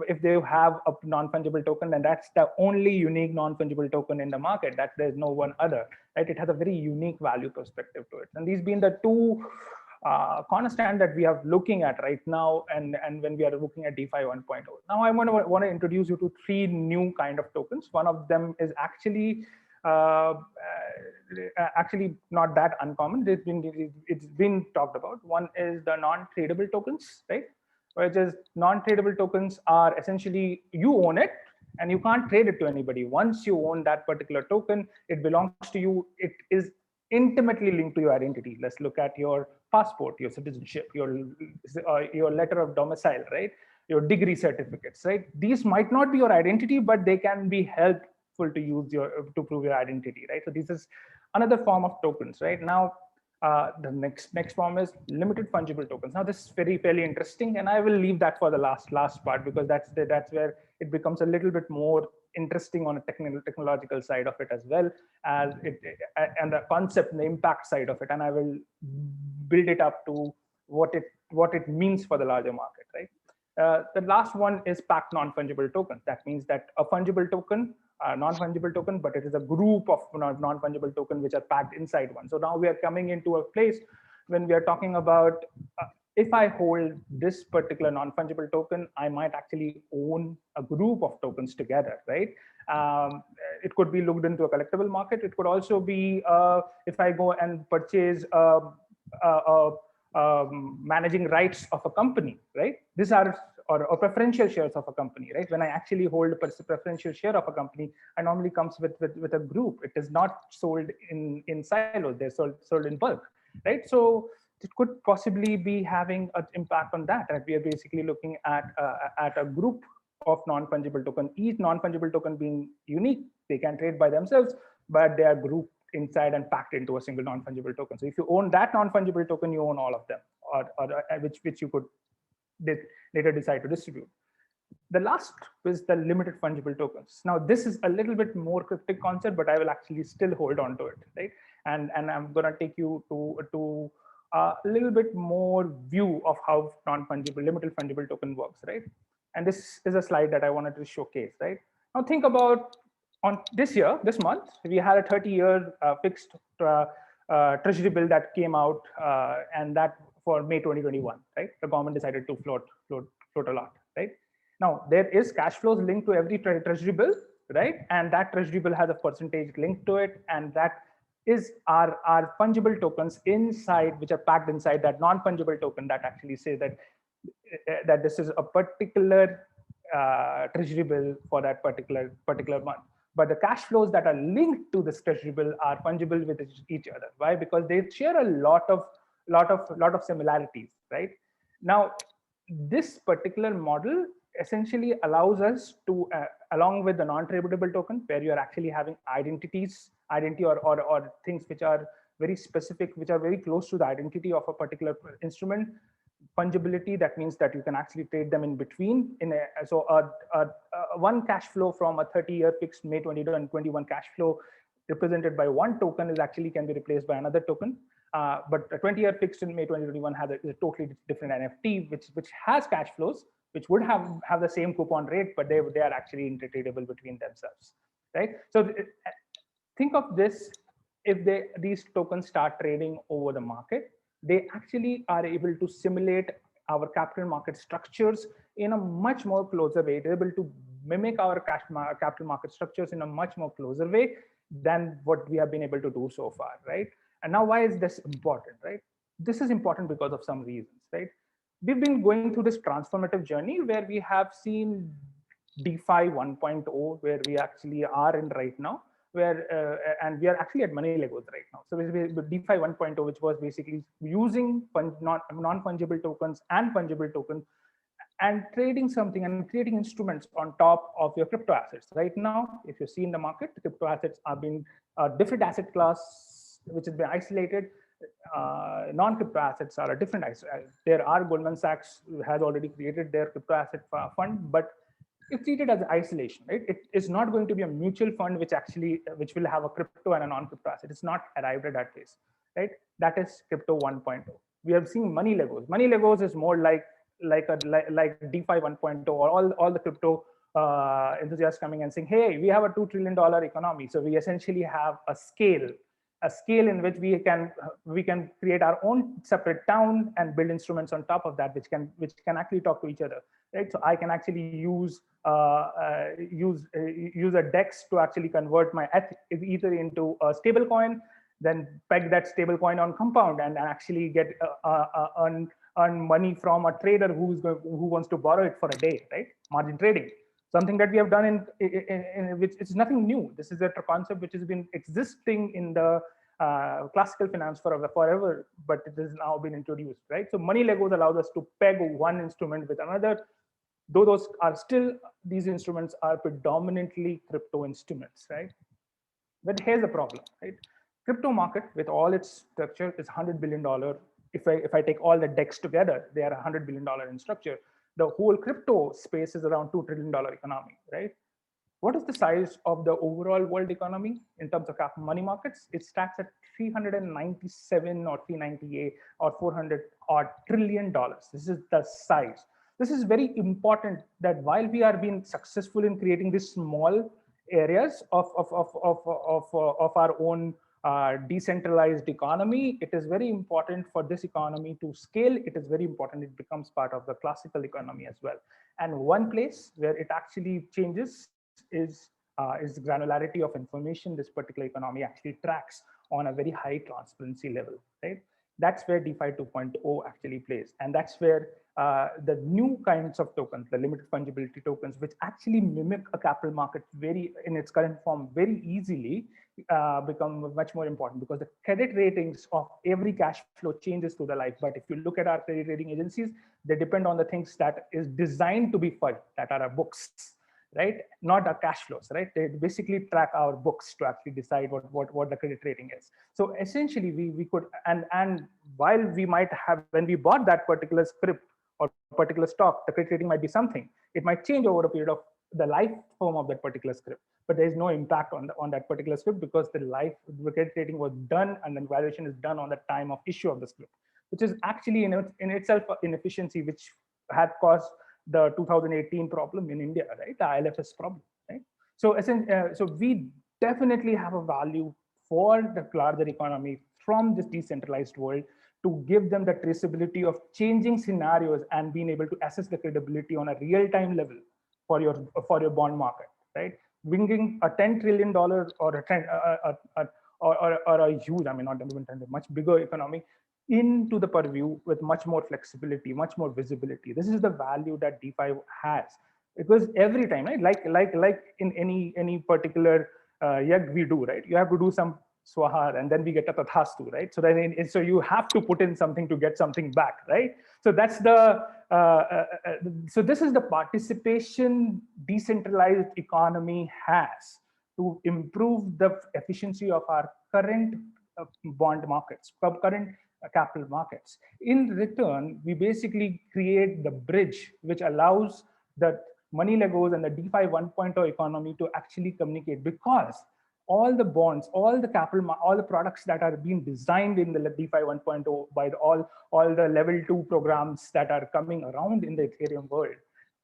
if they have a non-fungible token, then that's the only unique non-fungible token in the market, that there's no one other, right? It has a very unique value perspective to it. And these being the two cornerstone that we are looking at right now, and when we are looking at DeFi 1.0. Now I want to introduce you to 3 new kind of tokens. One of them is actually not that uncommon. It's been talked about. One is the non-tradable tokens, right? Which is non-tradable tokens are essentially you own it and you can't trade it to anybody. Once you own that particular token, it belongs to you. It is intimately linked to your identity. Let's look at your passport, your citizenship, your letter of domicile, right? Your degree certificates, right? These might not be your identity, but they can be helpful to use to prove your identity, right? So this is another form of tokens, right? Now, the next form is limited fungible tokens. Now, this is fairly interesting, and I will leave that for the last part, because that's where it becomes a little bit more interesting on a technological side of it, as well as and the concept and the impact side of it. And I will build it up to what it means for the larger market, right? The last one is packed non-fungible tokens. That means that a fungible token, non-fungible token, but it is a group of non-fungible token which are packed inside one. So now we are coming into a place when we are talking about if I hold this particular non-fungible token, I might actually own a group of tokens together, right? It could be looked into a collectible market. It could also be if I go and purchase managing rights of a company, right? These are or preferential shares of a company, right? When I actually hold a preferential share of a company, it normally comes with a group. It is not sold in silos. They're sold in bulk, right? So it could possibly be having an impact on that. Right? We are basically looking at a group of non-fungible token. Each non-fungible token being unique, they can trade by themselves, but they are grouped inside and packed into a single non-fungible token. So if you own that non-fungible token, you own all of them, or which you could later decide to distribute. The last is the limited fungible tokens. Now, this is a little bit more cryptic concept, but I will actually still hold on to it, right? And I'm going to take you to a little bit more view of how non-fungible, limited fungible token works, right? And this is a slide that I wanted to showcase, right? Now, think about on this month, we had a 30-year fixed treasury bill that came out, and that for May 2021, right? The government decided to float a lot, right? Now, there is cash flows linked to every treasury bill, right? And that treasury bill has a percentage linked to it. And that is our fungible tokens inside, which are packed inside that non-fungible token that actually say that this is a particular treasury bill for that particular month. But the cash flows that are linked to this treasury bill are fungible with each other. Why? Because they share a lot of similarities, right? Now, this particular model essentially allows us to, along with the non-tradable token, where you are actually having identity or things which are very specific, which are very close to the identity of a particular instrument. Fungibility, that means that you can actually trade them in between. So one cash flow from a 30-year fixed May 2021 cash flow represented by one token is actually can be replaced by another token. But a 20-year fixed in May 2021 has a totally different NFT, which has cash flows, which would have the same coupon rate, but they are actually interchangeable between themselves, right? So think of this: if these tokens start trading over the market, they actually are able to simulate our capital market structures in a much more closer way. They're able to mimic our capital market structures in a much more closer way than what we have been able to do so far, right? And now, why is this important, right? This is important because of some reasons, right? We've been going through this transformative journey where we have seen DeFi 1.0, where we actually are in right now, where and we are actually at money levels right now. So with DeFi 1.0, which was basically using non-fungible tokens and fungible tokens and trading something and creating instruments on top of your crypto assets. Right now, if you see in the market, crypto assets are being a different asset class, which has been isolated. Non-crypto assets are a different. There are Goldman Sachs has already created their crypto asset fund, but it's treated as isolation, right? It is not going to be a mutual fund which will have a crypto and a non-crypto asset. It's not arrived at that phase, right? That is crypto 1.0. We have seen money Legos. Money Legos is more like DeFi 1.0 or all the crypto enthusiasts coming and saying, hey, we have a $2 trillion economy. So we essentially have a scale in which we can create our own separate town and build instruments on top of that, which can actually talk to each other, right? So I can actually use a DEX to actually convert my Ether into a stable coin, then peg that stable coin on Compound and actually get earn money from a trader who wants to borrow it for a day, right? Margin trading. Something that we have done in which it's nothing new. This is a concept which has been existing in the classical finance forever, but it has now been introduced, right? So money Legos allows us to peg one instrument with another, though these instruments are predominantly crypto instruments, right? But here's the problem, right? Crypto market with all its structure is $100 billion. If I take all the DEX together, they are $100 billion in structure. The whole crypto space is around $2 trillion economy, right? What is the size of the overall world economy in terms of money markets? It stacks at 397 or 398 or 400 odd trillion dollars. This is the size. This is very important that while we are being successful in creating these small areas of our own decentralized economy, it is very important for this economy to scale. It is very important it becomes part of the classical economy as well. And one place where it actually changes is the granularity of information this particular economy actually tracks on a very high transparency level, right? That's where DeFi 2.0 actually plays. And that's where the new kinds of tokens, the limited fungibility tokens, which actually mimic a capital market in its current form very easily, become much more important, because the credit ratings of every cash flow changes through the life. But if you look at our credit rating agencies, they depend on the things that is designed to be fudged, that are our books, right? Not our cash flows, right? They basically track our books to actually decide what the credit rating is. So essentially we could, and while we might have, when we bought that particular script or particular stock, the credit rating might be something. It might change over a period of the life form of that particular script, but there is no impact on that particular script, because the credit rating was done and then valuation is done on the time of issue of the script, which is actually in itself inefficiency, which had caused the 2018 problem in India, right? The ILFS problem, right? So we definitely have a value for the larger economy from this decentralized world, to give them the traceability of changing scenarios and being able to assess the credibility on a real-time level, for your bond market, right? Bringing a $10 trillion or a 10, or a huge, I mean, not even 10, much bigger economy into the purview with much more flexibility, much more visibility. This is the value that DeFi has, because every time, right, like in any particular yag we do, right, you have to do some swahar and then we get a tathastu, right? So then so you have to put in something to get something back, right? So that's the so this is the participation decentralized economy has to improve the efficiency of our current bond markets, current capital markets. In return, we basically create the bridge which allows the money legos and the DeFi 1.0 economy to actually communicate, because all the bonds, all the capital, all the products that are being designed in the DeFi 1.0 by all the level 2 programs that are coming around in the Ethereum world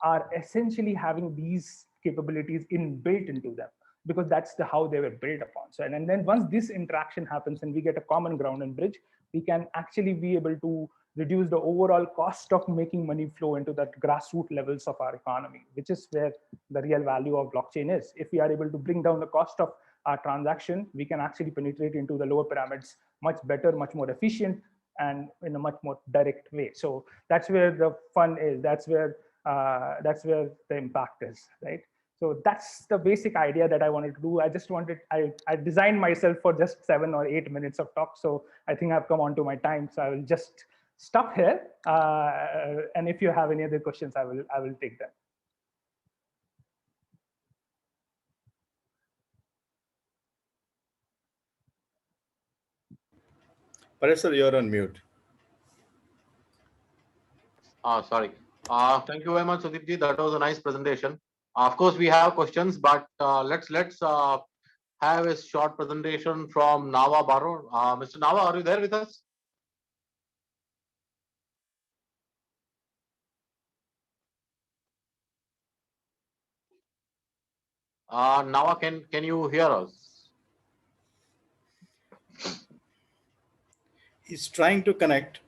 are essentially having these capabilities inbuilt into them, because that's how they were built upon. So, and then once this interaction happens and we get a common ground and bridge, we can actually be able to reduce the overall cost of making money flow into that grassroots levels of our economy, which is where the real value of blockchain is. If we are able to bring down the cost of our transaction, we can actually penetrate into the lower pyramids much better, much more efficient, and in a much more direct way. So that's where the fun is. That's where the impact is, right? So that's the basic idea that I wanted to do. I just wanted, I designed myself for just 7 or 8 minutes of talk. So I think I've come on to my time. So I will just stop here. And if you have any other questions, I will take them. Paresh sir, you're on mute. Sorry. Thank you very much, Sudipji. That was a nice presentation. Of course, we have questions, but let's have a short presentation from Nava Baro. Mr. Nava, are you there with us? Nava, can you hear us? He's trying to connect.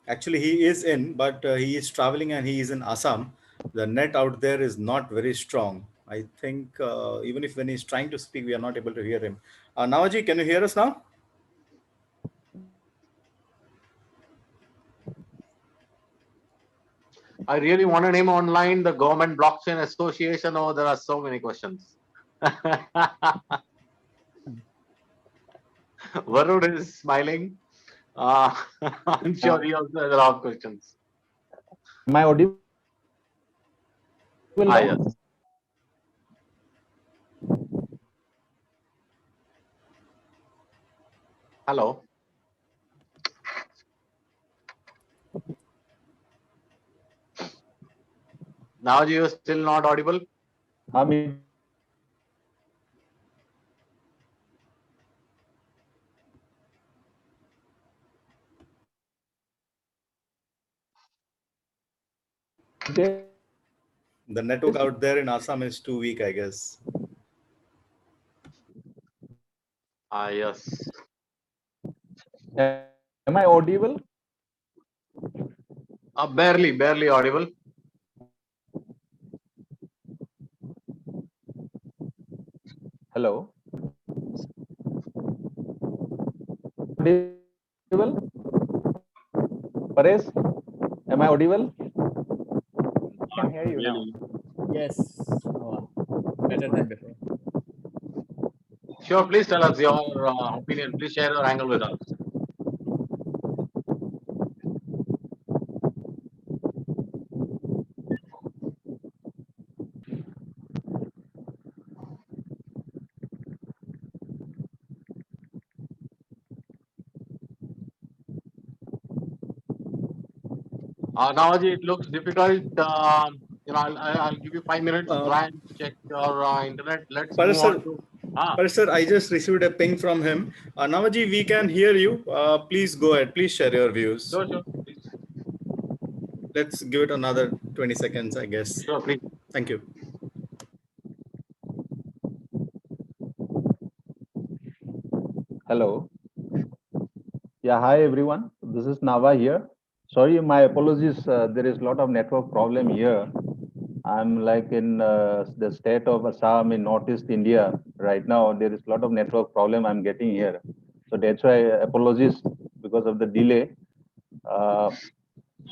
Actually, he is in, but he is traveling and he is in Assam. The net out there is not very strong. I think even if when he's trying to speak, we are not able to hear him. Navaji, can you hear us now? I really want to name online the Government Blockchain Association. Oh, there are so many questions. Varun is smiling. I'm sure he also has a lot of questions. Am I audible? Yes. Hello. Now you are still not audible. The network out there in Assam is too weak, I guess. Yes. Am I audible? Barely audible. Hello. Audible? Paresh, am I audible? I can hear you now. Yes, better than before. Sure, please tell us your opinion. Please share your angle with us. Navaji, it looks difficult. I'll give you 5 minutes. Try and check your internet. Let's move on to. Paresh sir, I just received a ping from him. Navaji, we can hear you. Please go ahead. Please share your views. Sure, please. Let's give it another 20 seconds, I guess. Sure, please. Thank you. Hello. Yeah, hi everyone. This is Nava here. Sorry, my apologies. There is a lot of network problem here. I'm like in the state of Assam in Northeast India right now. There is a lot of network problem I'm getting here, so that's why apologies because of the delay. Uh,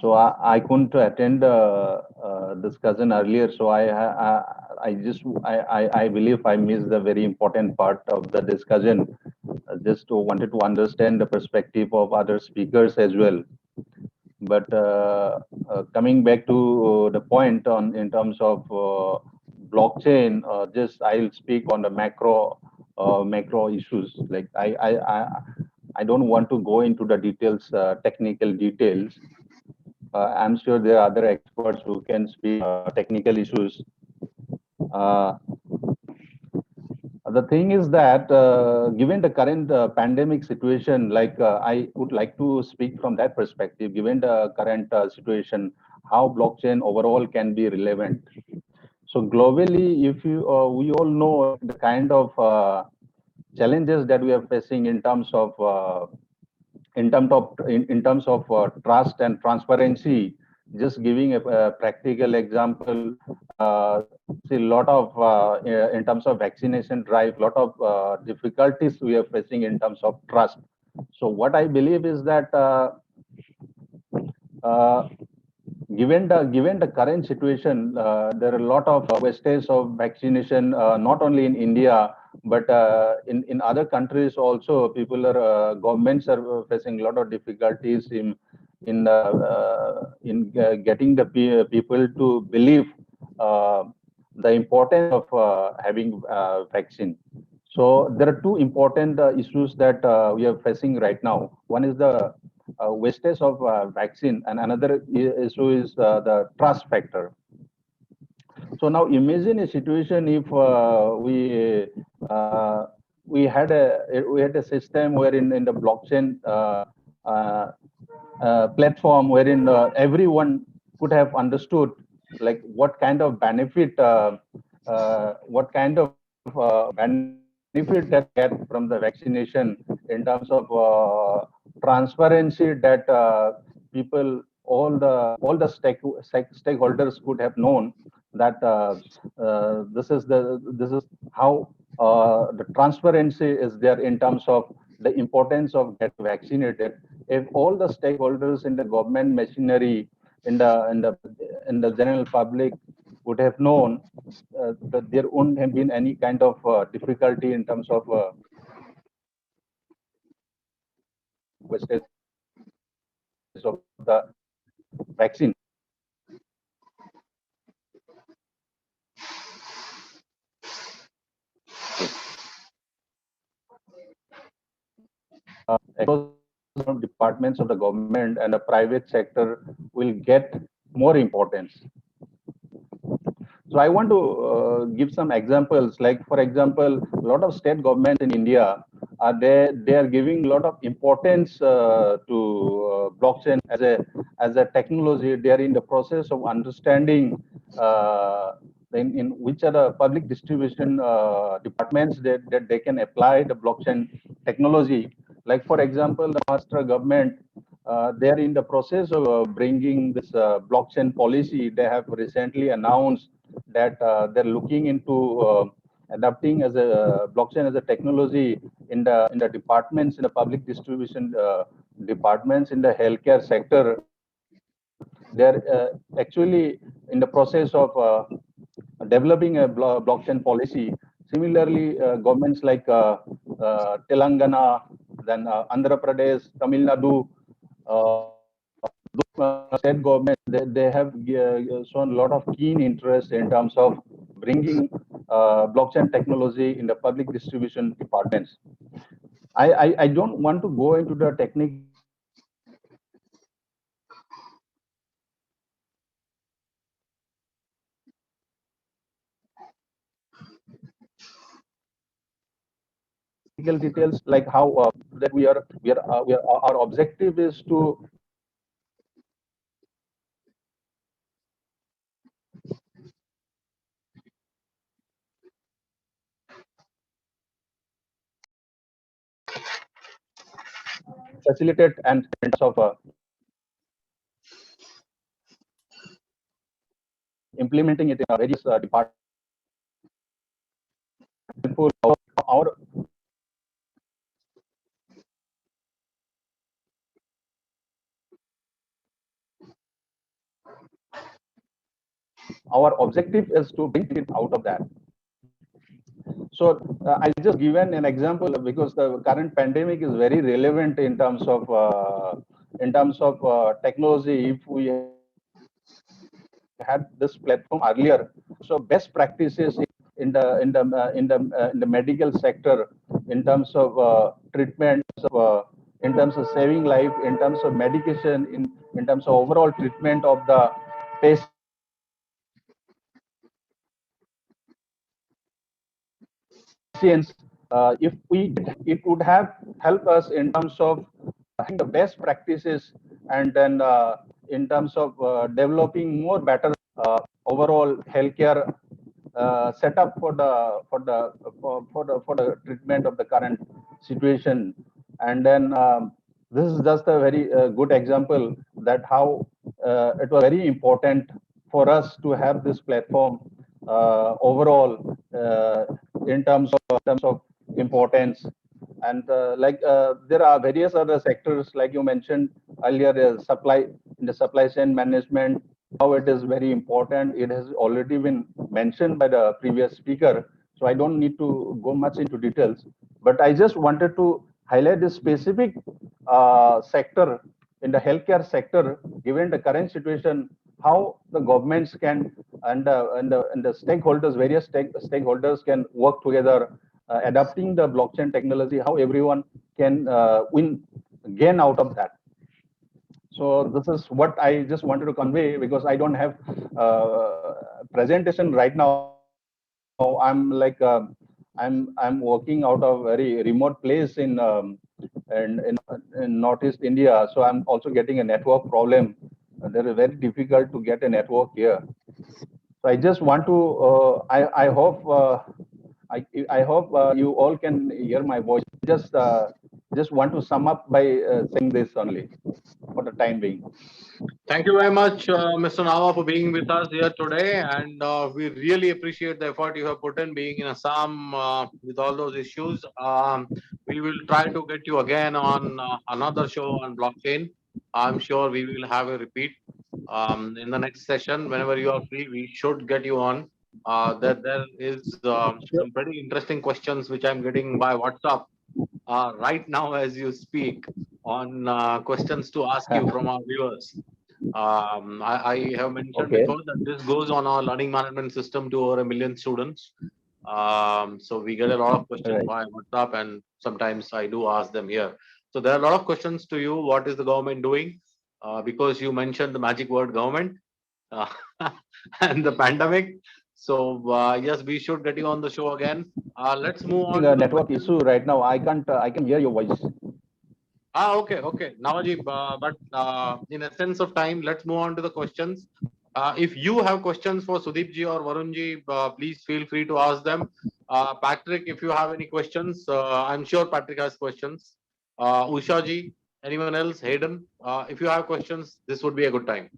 so I couldn't attend discussion earlier. So I just I believe I missed the very important part of the discussion. Just wanted to understand the perspective of other speakers as well. But coming back to the point on in terms of blockchain, just I'll speak on the macro issues. Like I don't want to go into the details, technical details. I'm sure there are other experts who can speak technical issues. Uh, the thing is that given the current pandemic situation, like I would like to speak from that perspective, given the current situation, how blockchain overall can be relevant. So globally, if you we all know the kind of challenges that we are facing in terms of trust and transparency. Just giving a practical example, see a lot of in terms of vaccination drive, lot of difficulties we are facing in terms of trust. So what I believe is that uh, given the current situation, there are a lot of wastage of vaccination, not only in India but in other countries also. People are governments are facing a lot of difficulties in getting the people to believe uh, the importance of having vaccine. So there are two important issues that we are facing right now. One is the wastage of vaccine, and another issue is the trust factor. So now imagine a situation if uh, we had a system wherein in the blockchain uh, platform wherein everyone could have understood like what kind of benefit benefit that get from the vaccination in terms of transparency that people all the stakeholders could have known that this is how the transparency is there in terms of the importance of getting vaccinated. If all the stakeholders in the government machinery in the general public would have known that there wouldn't have been any kind of difficulty in terms of wastage of the vaccine. Across departments of the government and the private sector will get more importance. So I want to give some examples. Like for example, a lot of state governments in India are they are giving a lot of importance to blockchain as a technology. They are in the process of understanding in which are the public distribution departments that they can apply the blockchain technology. Like for example, the Maharashtra government, they are in the process of bringing this blockchain policy. They have recently announced that they're looking into adapting as a blockchain as a technology in the departments in the public distribution departments in the healthcare sector. They're actually in the process of developing a blockchain policy. Similarly, governments like Telangana, then Andhra Pradesh, Tamil Nadu, state governments, they have shown a lot of keen interest in terms of bringing blockchain technology in the public distribution departments. I don't want to go into the technical details like how that we are our objective is to facilitate and of implementing it in various departments. Our our objective is to bring it out of that. So I just given an example because the current pandemic is very relevant in terms of technology. If we had this platform earlier, so best practices in the medical sector, in terms of treatment, in terms of saving life, in terms of medication, in terms of overall treatment of the patients. If we did, it would have helped us in terms of the best practices, and then in terms of developing more better overall healthcare setup for the treatment of the current situation. And then this is just a very good example that how it was very important for us to have this platform overall in terms of importance. And there are various other sectors, like you mentioned earlier, in the supply chain management, how it is very important. It has already been mentioned by the previous speaker, so I don't need to go much into details. But I just wanted to highlight this specific sector in the healthcare sector, given the current situation, how the governments can and the stakeholders, various stakeholders can work together, adapting the blockchain technology, how everyone can gain out of that. So this is what I just wanted to convey, because I don't have presentation right now. I'm working out of very remote place in Northeast India, so I'm also getting a network problem. There is very difficult to get a network here. So I just want to I hope you all can hear my voice. Just want to sum up by saying this only for the time being. Thank you very much, Mr. Nawa, for being with us here today. And we really appreciate the effort you have put in being in Assam with all those issues. We will try to get you again on another show on blockchain. I'm sure we will have a repeat in the next session. Whenever you are free, we should get you on. There is Sure. some pretty interesting questions which I'm getting by WhatsApp right now as you speak on questions to ask you from our viewers. I have mentioned Okay. before that this goes on our learning management system to over 1 million students. So we get a lot of questions Right. via WhatsApp, and sometimes I do ask them here. So there are a lot of questions to you. What is the government doing? Because you mentioned the magic word government uh, and the pandemic. So yes, we should get you on the show again. Let's move on A to the network questions. issue right now. I can hear your voice. Okay. Nawajib, but in a sense of time, let's move on to the questions. If you have questions for Sudeep ji or Varun ji, please feel free to ask them. Patrick, if you have any questions, I'm sure Patrick has questions. Usha ji, anyone else? Hayden, if you have questions, this would be a good time.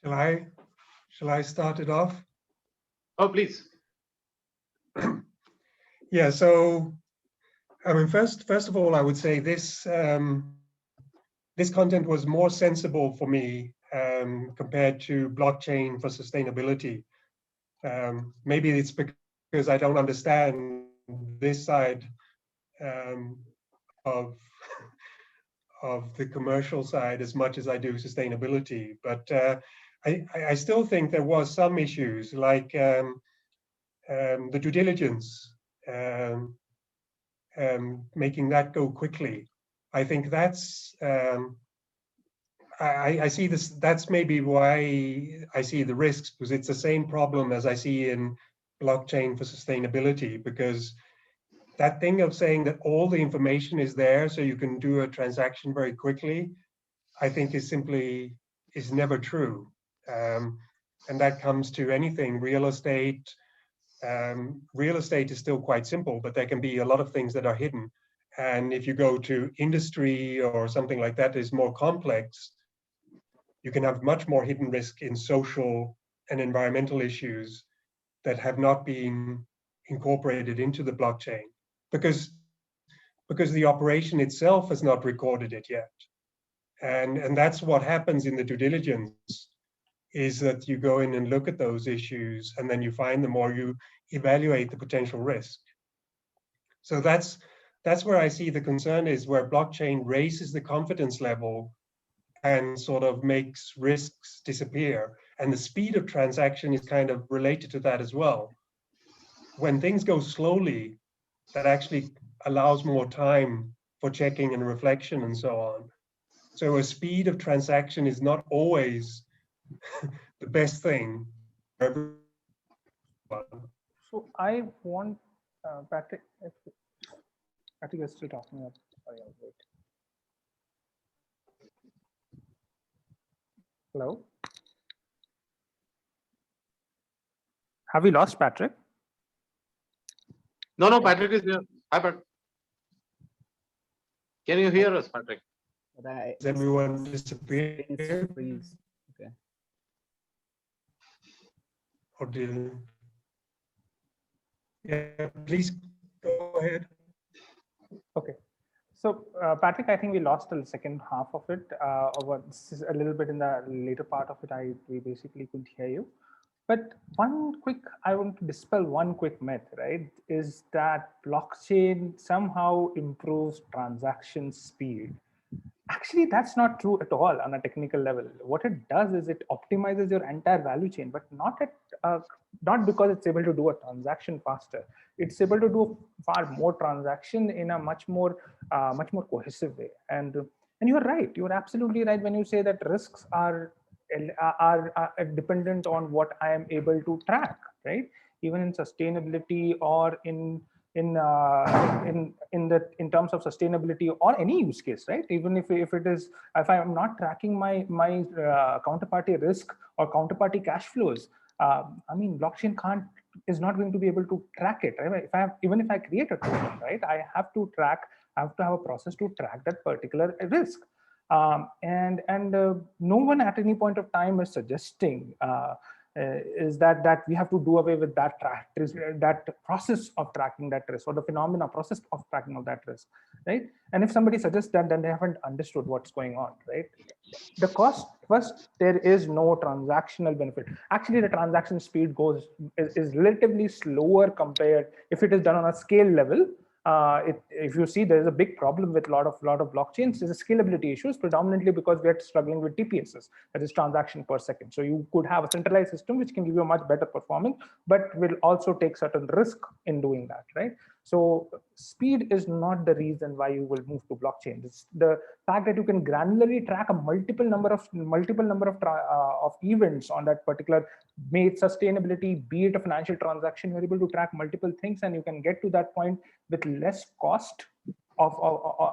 Shall I? Shall I start it off? Oh, please. Yeah. So, I mean, first of all, I would say this this content was more sensible for me compared to blockchain for sustainability. Maybe it's because I don't understand this side um, of of the commercial side as much as I do sustainability. But I still think there was some issues like the due diligence, making that go quickly. I think that's I see this. That's maybe why I see the risks, because it's the same problem as I see in blockchain for sustainability. Because that thing of saying that all the information is there so you can do a transaction very quickly, I think is never true. And that comes to anything, real estate, Real estate is still quite simple, but there can be a lot of things that are hidden. And if you go to industry or something like that is more complex, you can have much more hidden risk in social and environmental issues that have not been incorporated into the blockchain because the operation itself has not recorded it yet. And that's what happens in the due diligence, is that you go in and look at those issues and then you find them or you evaluate the potential risk. So that's where I see the concern is, where blockchain raises the confidence level and sort of makes risks disappear. And the speed of transaction is kind of related to that as well. When things go slowly, that actually allows more time for checking and reflection and so on. So a speed of transaction is not always the best thing for everyone. So I want Patrick. Patrick is still talking. Sorry, I'll wait. Hello. Have we lost Patrick? No, Patrick is here. Hi, Patrick. Can you hear us, Patrick? Does everyone disappear? Okay. Or did? Yeah, please go ahead. Okay. So Patrick, I think we lost the second half of it. This is a little bit in the later part of it. We basically couldn't hear you. But I want to dispel one quick myth, right? Is that blockchain somehow improves transaction speed. Actually, that's not true at all on a technical level. What it does is it optimizes your entire value chain, but not because it's able to do a transaction faster. It's able to do far more transaction in a much more cohesive way. And you're right. You're absolutely right when you say that risks are dependent on what I am able to track, right? Even in sustainability or in terms of sustainability or any use case, right? Even if I am not tracking my counterparty risk or counterparty cash flows, I mean, blockchain is not going to be able to track it, right? Even if I create a token, right, I have to have a process to track that particular risk. And no one at any point of time is suggesting is that we have to do away with that process of tracking that risk, or the process of tracking of that risk, right? And if somebody suggests that, then they haven't understood what's going on, right? The cost, first, there is no transactional benefit. Actually, the transaction speed is relatively slower compared if it is done on a scale level. If you see, there is a big problem with a lot of blockchains. There's a scalability issues, predominantly because we are struggling with TPSs, that is transaction per second. So you could have a centralized system which can give you a much better performance, but will also take certain risk in doing that, right? So speed is not the reason why you will move to blockchain. It's the fact that you can granularly track a multiple number of events on that particular, be it sustainability, be it a financial transaction. You're able to track multiple things, and you can get to that point with less cost of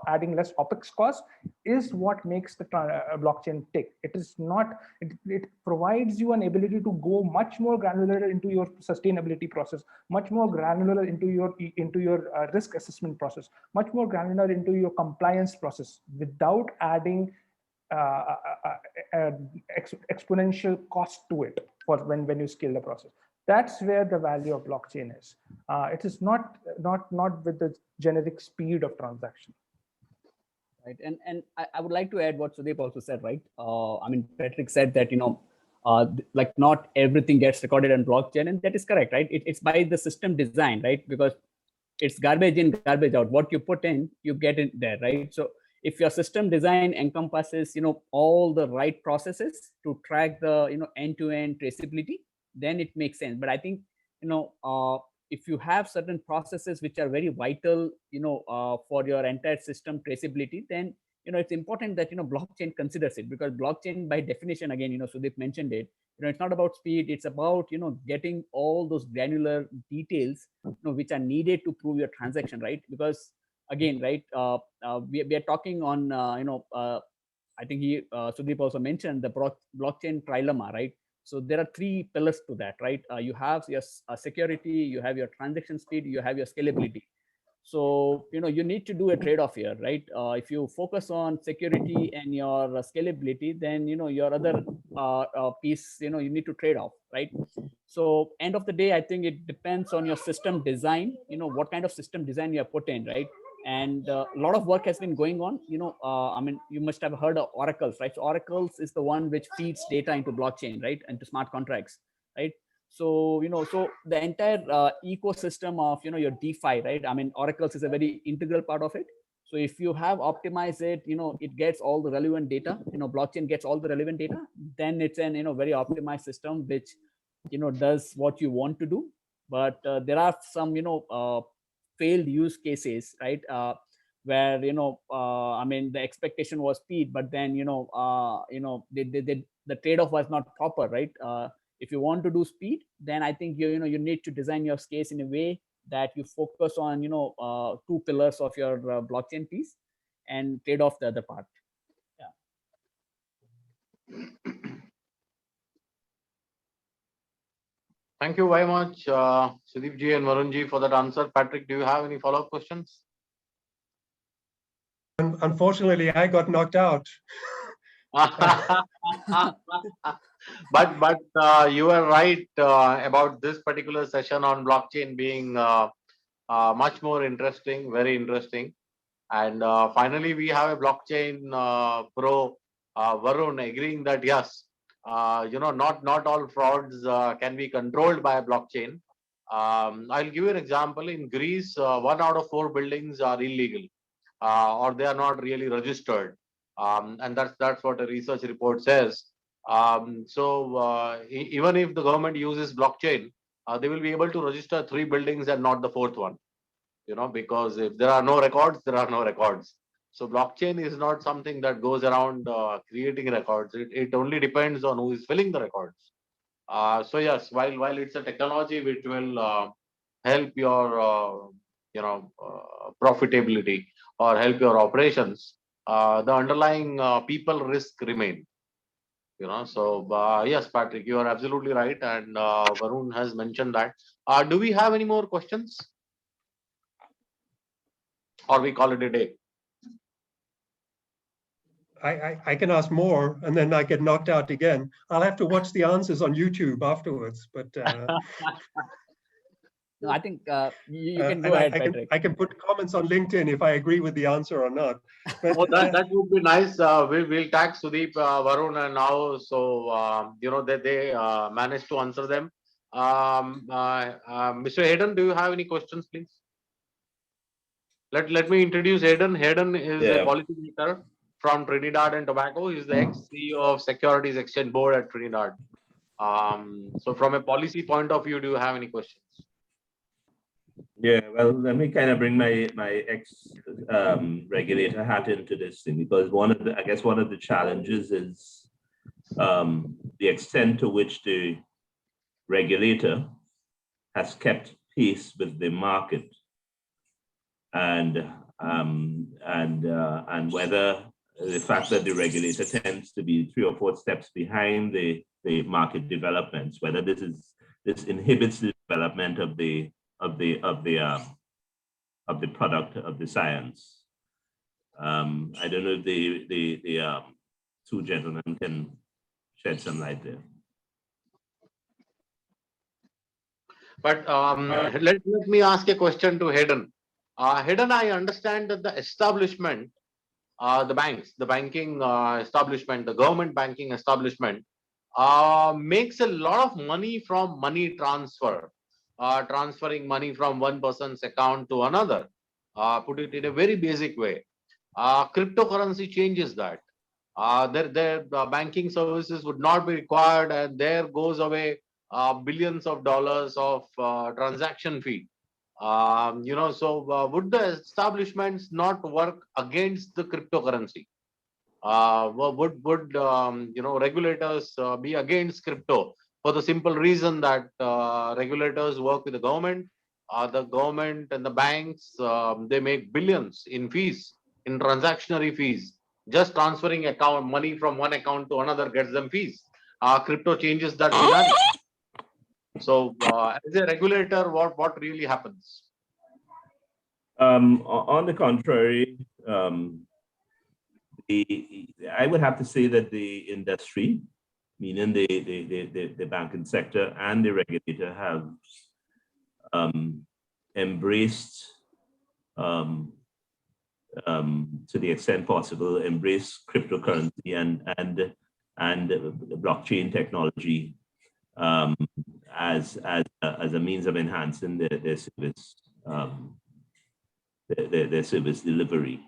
adding less OPEX cost, is what makes the blockchain tick. It is not, it provides you an ability to go much more granular into your sustainability process, much more granular into your risk assessment process, much more granular into your compliance process, without adding exponential cost to it for when you scale the process. That's where the value of blockchain is. It is not with the generic speed of transaction. Right, and I would like to add what Sudeep also said, right? I mean, Patrick said that like not everything gets recorded on blockchain, and that is correct, right? It's by the system design, right? Because it's garbage in, garbage out. What you put in, you get in there, right? So if your system design encompasses all the right processes to track the end-to-end traceability, then it makes sense. But I think if you have certain processes which are very vital for your entire system traceability, then it's important that blockchain considers it, because blockchain by definition, again, Sudeep mentioned it, it's not about speed, it's about getting all those granular details which are needed to prove your transaction, right? Because again, right, we are talking on I think Sudeep also mentioned the blockchain trilemma, right? So there are three pillars to that, right? You have your security, you have your transaction speed, you have your scalability. So you need to do a trade-off here, right? If you focus on security and your scalability, then your other piece, you need to trade off, right? So end of the day, I think it depends on your system design, what kind of system design you have put in, right? And a lot of work has been going on. I mean, you must have heard of oracles, right? So oracles is the one which feeds data into blockchain, right, into smart contracts, right? So so the entire ecosystem of your DeFi, right? I mean, oracles is a very integral part of it. So if you have optimized it, it gets all the relevant data, blockchain gets all the relevant data, then it's an very optimized system which does what you want to do. But there are some failed use cases, right? Where I mean, the expectation was speed, but then the trade-off was not proper, right? If you want to do speed, then I think you need to design your case in a way that you focus on two pillars of your blockchain piece and trade off the other part. Thank you very much, Sudeep ji and Varun ji, for that answer. Patrick, do you have any follow-up questions? Unfortunately, I got knocked out. But you are right about this particular session on blockchain being much more interesting, very interesting. And finally, we have a blockchain pro, Varun, agreeing that yes, not all frauds can be controlled by a blockchain. I'll give you an example. In Greece, 1 out of 4 buildings are illegal, or they are not really registered, and that's what a research report says. So even if the government uses blockchain, they will be able to register 3 buildings and not the 4th one. Because if there are no records, there are no records. So blockchain is not something that goes around creating records. It only depends on who is filling the records. So yes, while it's a technology which will help your profitability or help your operations, the underlying people risk remain. So yes, Patrick, you are absolutely right, and Varun has mentioned that. Do we have any more questions, or we call it a day? I can ask more, and then I get knocked out again. I'll have to watch the answers on YouTube afterwards. But no, I think you can go ahead, Patrick. I can put comments on LinkedIn if I agree with the answer or not. But, that would be nice. We'll tag Sudeep, Varun, and now, so they managed to answer them. Mr. Hayden, do you have any questions, please? Let me introduce Hayden. Hayden is a policymaker from Trinidad and Tobago. He's the ex-CEO of Securities Exchange Board at Trinidad. So from a policy point of view, do you have any questions? Yeah, well, let me kind of bring my ex regulator hat into this thing, because I guess one of the challenges is the extent to which the regulator has kept pace with the market, and whether the fact that the regulator tends to be 3 or 4 steps behind the market developments, whether this inhibits the development of the product, of the science. I don't know if the 2 gentlemen can shed some light there. But let me ask a question to Hayden. Hayden, I understand that the establishment, the banks, the banking establishment, the government banking establishment makes a lot of money from money transfer, transferring money from one person's account to another. Put it in a very basic way. Cryptocurrency changes that. Their banking services would not be required, and there goes away billions of dollars of transaction fee. So would the establishments not work against the cryptocurrency? Would regulators be against crypto for the simple reason that regulators work with the government? The government and the banks, they make billions in fees, in transactionary fees. Just transferring account money from one account to another gets them fees. crypto changes that dynamic. So, as a regulator, what really happens? On the contrary, I would have to say that the industry, meaning the banking sector and the regulator, have embraced, to the extent possible, embrace cryptocurrency and blockchain technology as a means of enhancing their service, their service delivery.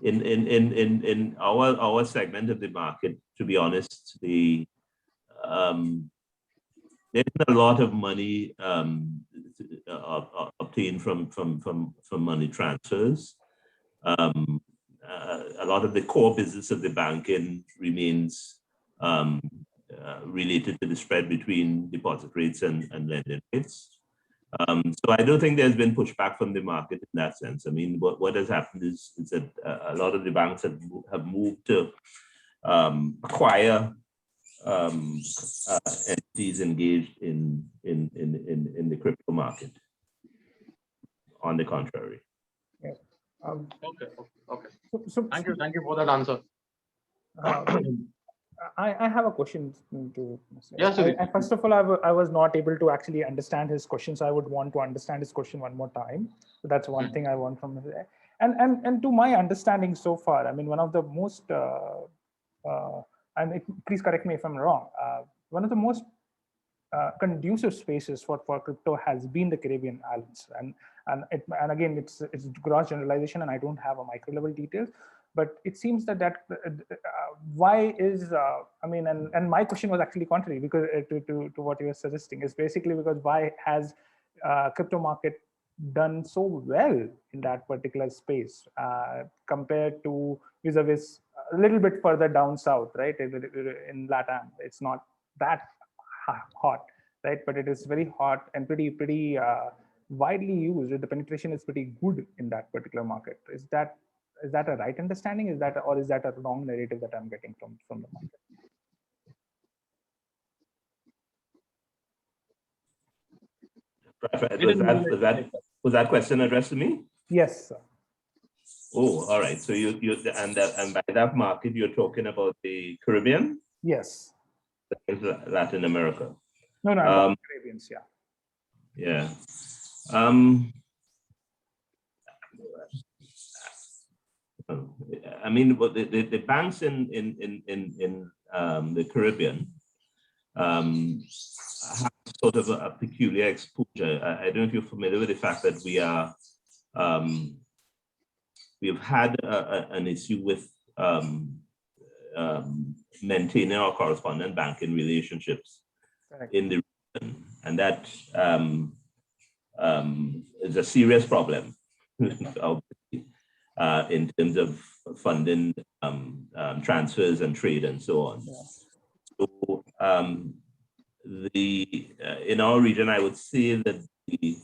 In our segment of the market, to be honest, there's a lot of money obtained from money transfers. A lot of the core business of the banking remains related to the spread between deposit rates and lending rates. So I don't think there's been pushback from the market in that sense. I mean, what has happened is that a lot of the banks have moved to acquire entities engaged in the crypto market. On the contrary. Yeah. Okay. So Thank you for that answer. I have a question to. Yes, First of all, I was not able to actually understand his question, so I would want to understand his question one more time. So that's one thing I want from him. And to my understanding so far, I mean, one of the most, please correct me if I'm wrong, one of the most conducive spaces for crypto has been the Caribbean islands, and again, it's gross generalization, and I don't have a micro level details. But it seems that why is I mean, and my question was actually contrary, because to what you were suggesting is basically because why has crypto market done so well in that particular space compared to vis-a-vis a little bit further down south, right? In LATAM, it's not that hot, right? But it is very hot and pretty widely used. The penetration is pretty good in that particular market. Is that a right understanding? Is that a wrong narrative that I'm getting from the market? Was that question addressed to me? Yes, sir. Oh, all right. So and by that market, you're talking about the Caribbean? Yes. Latin America. No, I'm Caribbeans, yeah. Yeah. I mean, the banks in the Caribbean have sort of a peculiar exposure. I don't know if you're familiar with the fact that we've had an issue with maintaining our correspondent banking relationships. Correct. In the region, and that is a serious problem. In terms of funding transfers and trade and so on. Yeah. So in our region, I would say that the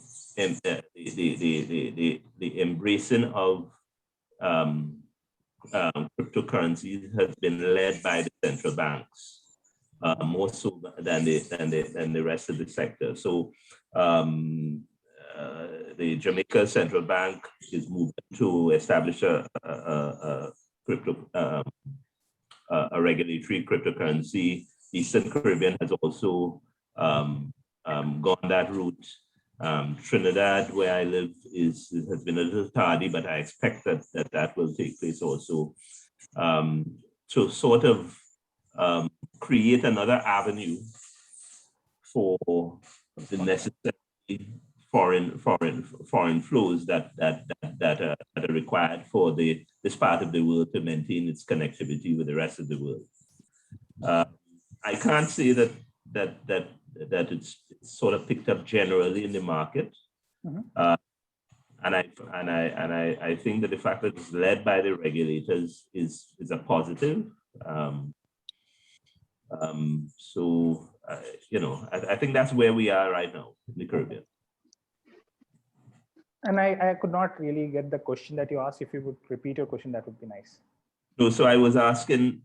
embracing of cryptocurrencies has been led by the central banks, more so than the rest of the sector. So the Jamaica Central Bank is moving to establish a regulatory cryptocurrency. Eastern Caribbean has also gone that route. Trinidad, where I live, has been a little tardy, but I expect that will take place also. To sort of create another avenue for the necessary foreign flows that are required for this part of the world to maintain its connectivity with the rest of the world. I can't say that it's sort of picked up generally in the market, and I think that the fact that it's led by the regulators is a positive. So I think that's where we are right now in the Caribbean. And I could not really get the question that you asked. If you would repeat your question, that would be nice. No, so I was asking,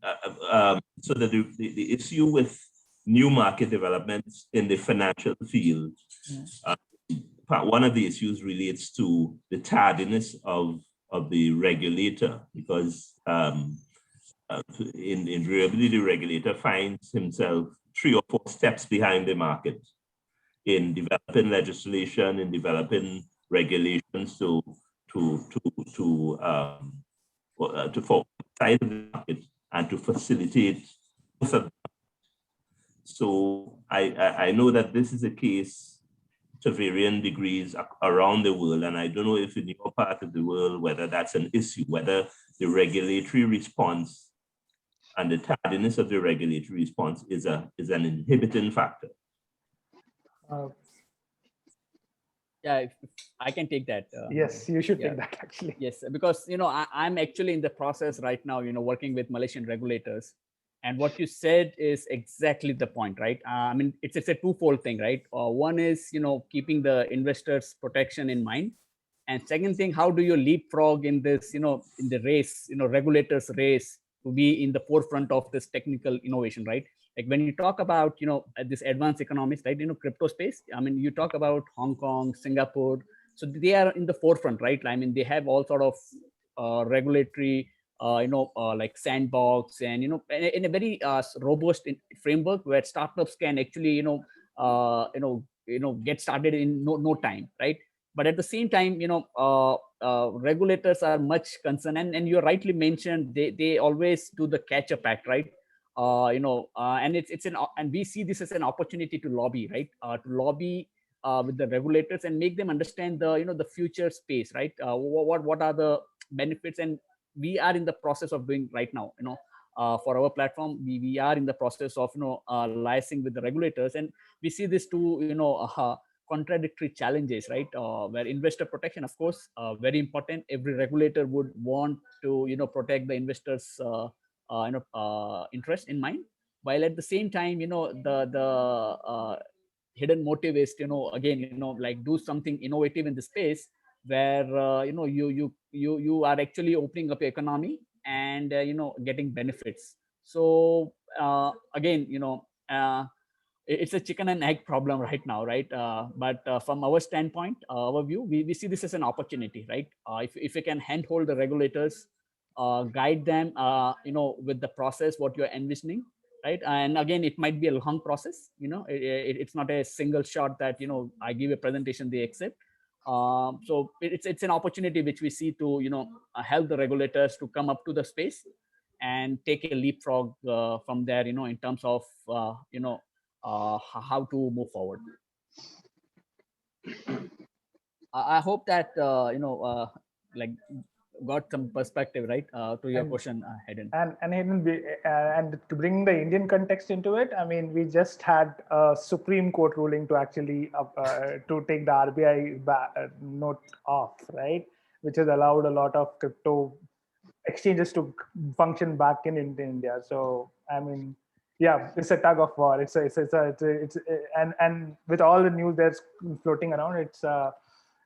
so that the issue with new market developments in the financial field, one of the issues relates to the tardiness of the regulator, because invariably the regulator finds himself 3 or 4 steps behind the market in developing legislation, in developing regulations to for side of the market and to facilitate. So I know that this is a case to varying degrees around the world, and I don't know if in your part of the world whether that's an issue, whether the regulatory response and the tardiness of the regulatory response is an inhibiting factor. Yeah, if I can take that. Yes, you should take that actually. Yes, because I'm actually in the process right now, working with Malaysian regulators, and what you said is exactly the point, right? I mean, it's a twofold thing, right? One is keeping the investors' protection in mind, and second thing, how do you leapfrog in this, in the race, regulators' race to be in the forefront of this technical innovation, right? Like when you talk about, this advanced economies, right? Crypto space. I mean, you talk about Hong Kong, Singapore, so they are in the forefront, right? I mean, they have all sort of regulatory, like sandbox, and in a very robust framework where startups can actually, get started in no time, right? But at the same time, regulators are much concerned, and you rightly mentioned they always do the catch-up act, right? And and we see this as an opportunity to lobby, right? To lobby with the regulators and make them understand the future space, right? What are the benefits, and we are in the process of doing right now. For our platform, we are in the process of liaising with the regulators, and we see this two contradictory challenges, right? Where investor protection, of course, very important. Every regulator would want to protect the investors' interest in mind, while at the same time, the hidden motive is again like do something innovative in the space where you are actually opening up your economy and getting benefits. So again, it's a chicken and egg problem right now, right? But from our standpoint, our view, we see this as an opportunity, right? If we can handhold the regulators, guide them, with the process what you're envisioning, right? And again, it might be a long process. It's not a single shot that I give a presentation, they accept. So it's an opportunity which we see to help the regulators to come up to the space and take a leapfrog from there, in terms of how to move forward. I hope that like got some perspective, right, to your question, Hayden. And Hayden, and to bring the Indian context into it, I mean, we just had a Supreme Court ruling to actually to take the RBI note off, right, which has allowed a lot of crypto exchanges to function back in India. So I mean, yeah, it's a tug of war. It's and with all the news that's floating around, it's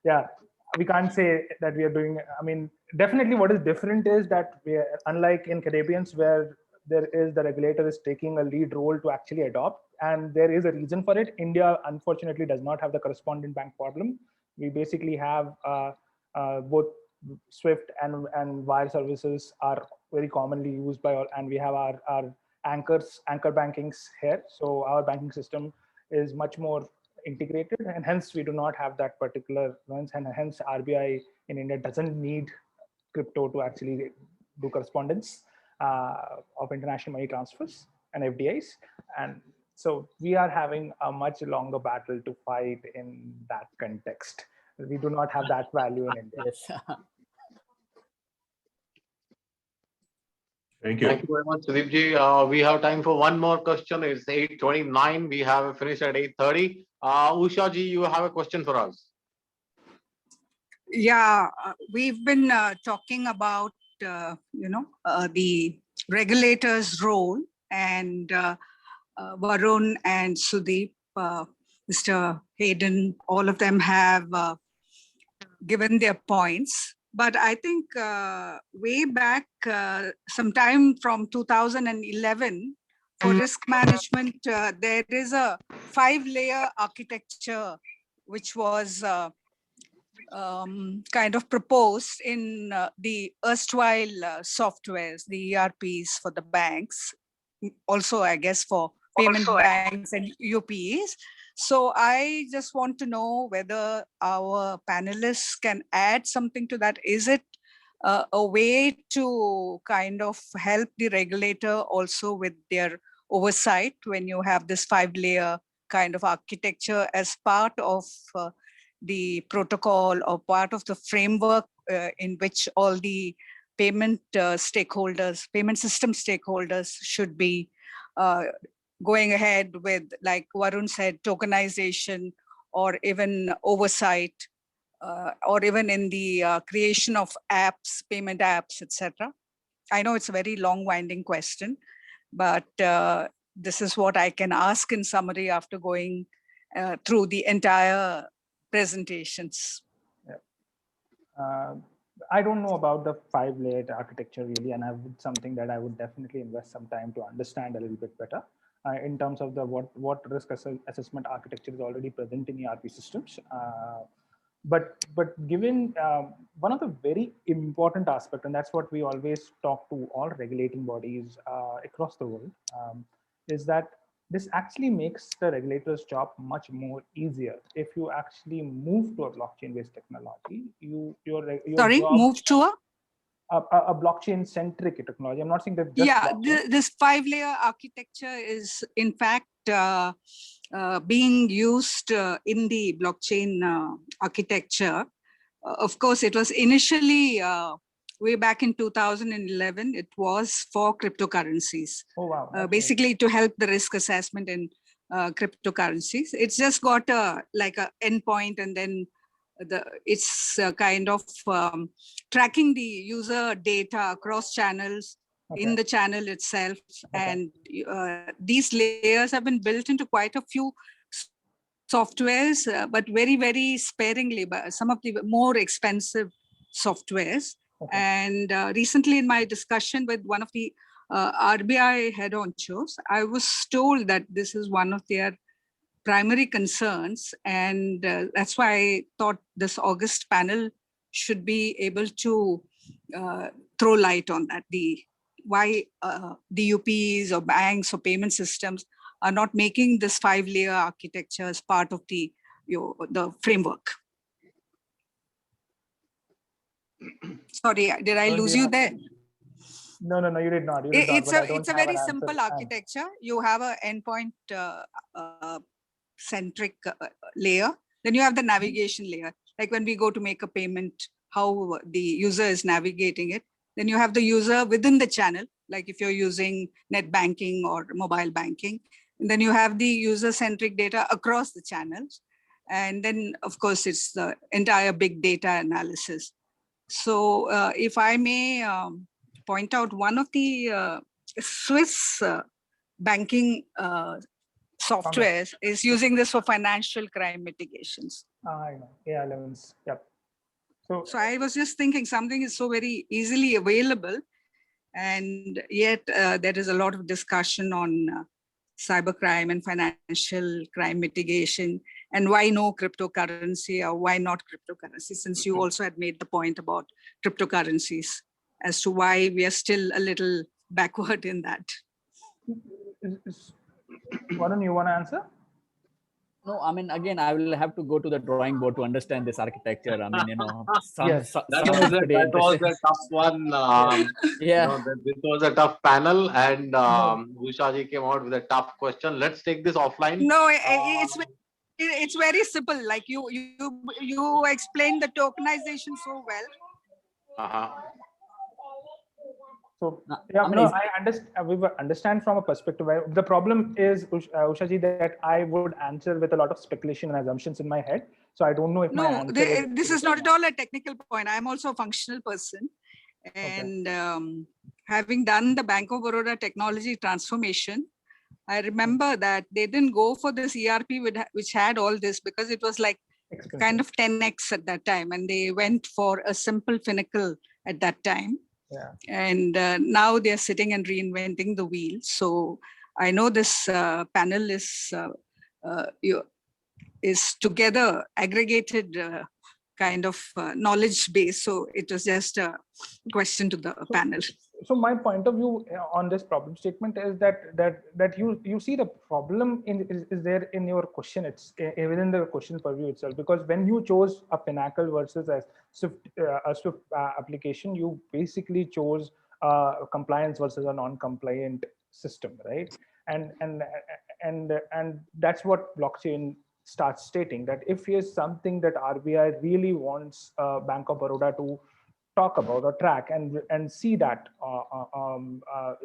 yeah, we can't say that we are doing. I mean, definitely, what is different is that we are, unlike in Caribbeans where there is the regulator is taking a lead role to actually adopt, and there is a reason for it. India, unfortunately, does not have the correspondent bank problem. We basically have both Swift and wire services are very commonly used by all, and we have our anchor bankings here. So our banking system is much more integrated, and hence we do not have that particular ones, and hence RBI in India doesn't need crypto to actually do correspondence of international money transfers and FDIs. And so we are having a much longer battle to fight in that context. We do not have that value in India. Yes. Thank you. Thank you very much, Sudeep. We have time for one more question. It's 8:29. We have finished at 8:30. Usha ji, you have a question for us. Yeah, we've been talking about, the regulators' role, and Varun and Sudeep, Mr. Hayden, all of them have given their points. but I think way back, sometime from 2011, for risk management, there is a 5-layer architecture, which was kind of proposed in the erstwhile softwares, the ERPs for the banks, also, I guess, for payment banks and UPEs. So I just want to know whether our panelists can add something to that. Is it a way to kind of help the regulator also with their oversight when you have this 5-layer kind of architecture as part of the protocol or part of the framework in which all the payment stakeholders, payment system stakeholders should be going ahead with, like Varun said, tokenization or even oversight, or even in the creation of apps, payment apps, etc. I know it's a very long winding question, but this is what I can ask in summary after going through the entire presentations. I don't know about the 5-layered architecture really, and something that I would definitely invest some time to understand a little bit better in terms of the what risk assessment architecture is already present in ERP systems. But given one of the very important aspect, and that's what we always talk to all regulating bodies across the world, is that this actually makes the regulator's job much more easier. If you actually move to a blockchain-based technology, your Sorry, job, move to a blockchain-centric technology. I'm not saying that just this 5-layer architecture is in fact being used in the blockchain architecture. Of course, it was initially way back in 2011, it was for cryptocurrencies. Oh, wow. Basically to help the risk assessment in cryptocurrencies. It's just got like a endpoint, and then it's kind of tracking the user data across channels in the channel itself. And these layers have been built into quite a few softwares, but very, very sparingly, by some of the more expensive softwares. And recently in my discussion with one of the RBI head honchos, I was told that this is one of their primary concerns. And that's why I thought this August panel should be able to throw light on that, why the UPs or banks or payment systems are not making this 5-layer architecture as part of the framework. Sorry, did I lose you there? No, you did not. It's a very simple architecture. You have an endpoint centric layer. Then you have the navigation layer. Like when we go to make a payment, how the user is navigating it. Then you have the user within the channel, like if you're using net banking or mobile banking. And then you have the user-centric data across the channels. And then, of course, it's the entire big data analysis. So if I may point out, one of the Swiss banking softwares is using this for financial crime mitigations. I know, A11s, yep. So I was just thinking something is so very easily available, and yet there is a lot of discussion on cybercrime and financial crime mitigation, and why no cryptocurrency or why not cryptocurrency, since you also had made the point about cryptocurrencies as to why we are still a little backward in that. Varun, you want to answer? No, I mean, again, I will have to go to the drawing board to understand this architecture. I mean, that was a tough one. This was a tough panel, and Usha came out with a tough question. Let's take this offline. No, it's very simple. Like you explained the tokenization so well. So we understand from a perspective where the problem is, Ushaji, that I would answer with a lot of speculation and assumptions in my head. So I don't know if my answer this is not at all a technical point. I'm also a functional person. And having done the Bank of Baroda technology transformation, I remember that they didn't go for this ERP which had all this, because it was like kind of 10x at that time, and they went for a simple Finacle at that time. Yeah. And now they're sitting and reinventing the wheel. So I know this panel is together aggregated kind of knowledge base. So it was just a question to the panel. So my point of view on this problem statement is that you see the problem is there in your question. It's within the question purview itself, because when you chose a Finacle versus a Swift application, you basically chose compliance versus a non-compliant system, right? And that's what blockchain starts stating, that if here's something that RBI really wants Bank of Baroda to talk about or track and see that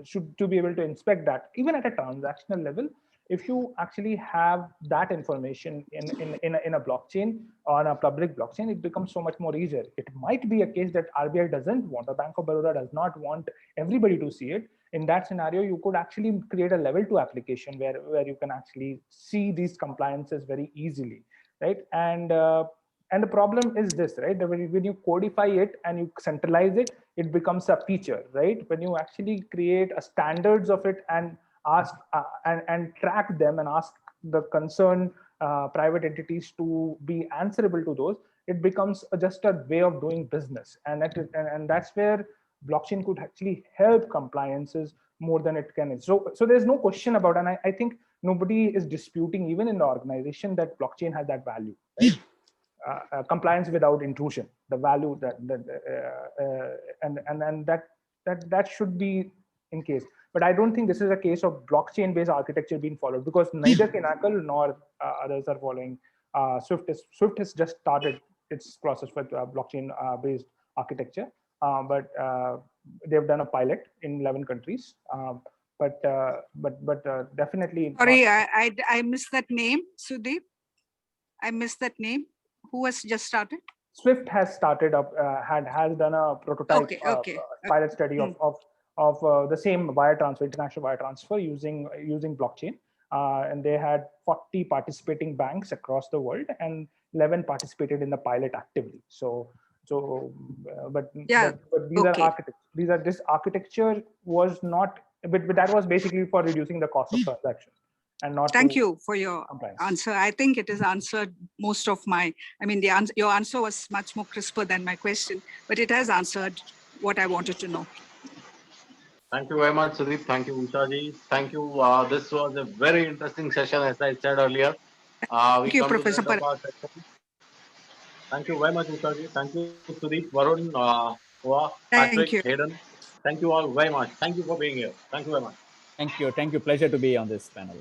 should to be able to inspect that even at a transactional level, if you actually have that information in a blockchain or on a public blockchain, it becomes so much more easier. It might be a case that RBI doesn't want, or Bank of Baroda does not want everybody to see it. In that scenario, you could actually create a level 2 application where you can actually see these compliances very easily, right? And the problem is this, right? That when you codify it and you centralize it, it becomes a feature, right? When you actually create a standards of it and ask and track them and ask the concerned private entities to be answerable to those, it becomes just a way of doing business. And that's where blockchain could actually help compliances more than it can. So there's no question about, and I think nobody is disputing, even in the organization, that blockchain has that value, right? Compliance without intrusion, the value and that should be in case. But I don't think this is a case of blockchain-based architecture being followed, because neither Finacle nor others are following. Swift has just started its process with blockchain-based architecture, but they've done a pilot in 11 countries. But definitely. Sorry, I missed that name, Sudeep. I missed that name. Who has just started? Swift has started up, has done a prototype pilot study of the same wire transfer, international wire transfer using blockchain. And they had 40 participating banks across the world, and 11 participated in the pilot actively. But these are architects. This architecture was not, but that was basically for reducing the cost of transaction. And not. Thank you for your answer. I think it has answered most of my, your answer was much more crisper than my question, but it has answered what I wanted to know. Thank you very much, Sudeep. Thank you, Ushaji. Thank you. This was a very interesting session, as I said earlier. Thank you, Professor Thank you very much, Ushaji. Thank you, Sudeep, Varun, Patrick, Hayden. Thank you all very much. Thank you for being here. Thank you very much. Thank you. Pleasure to be on this panel.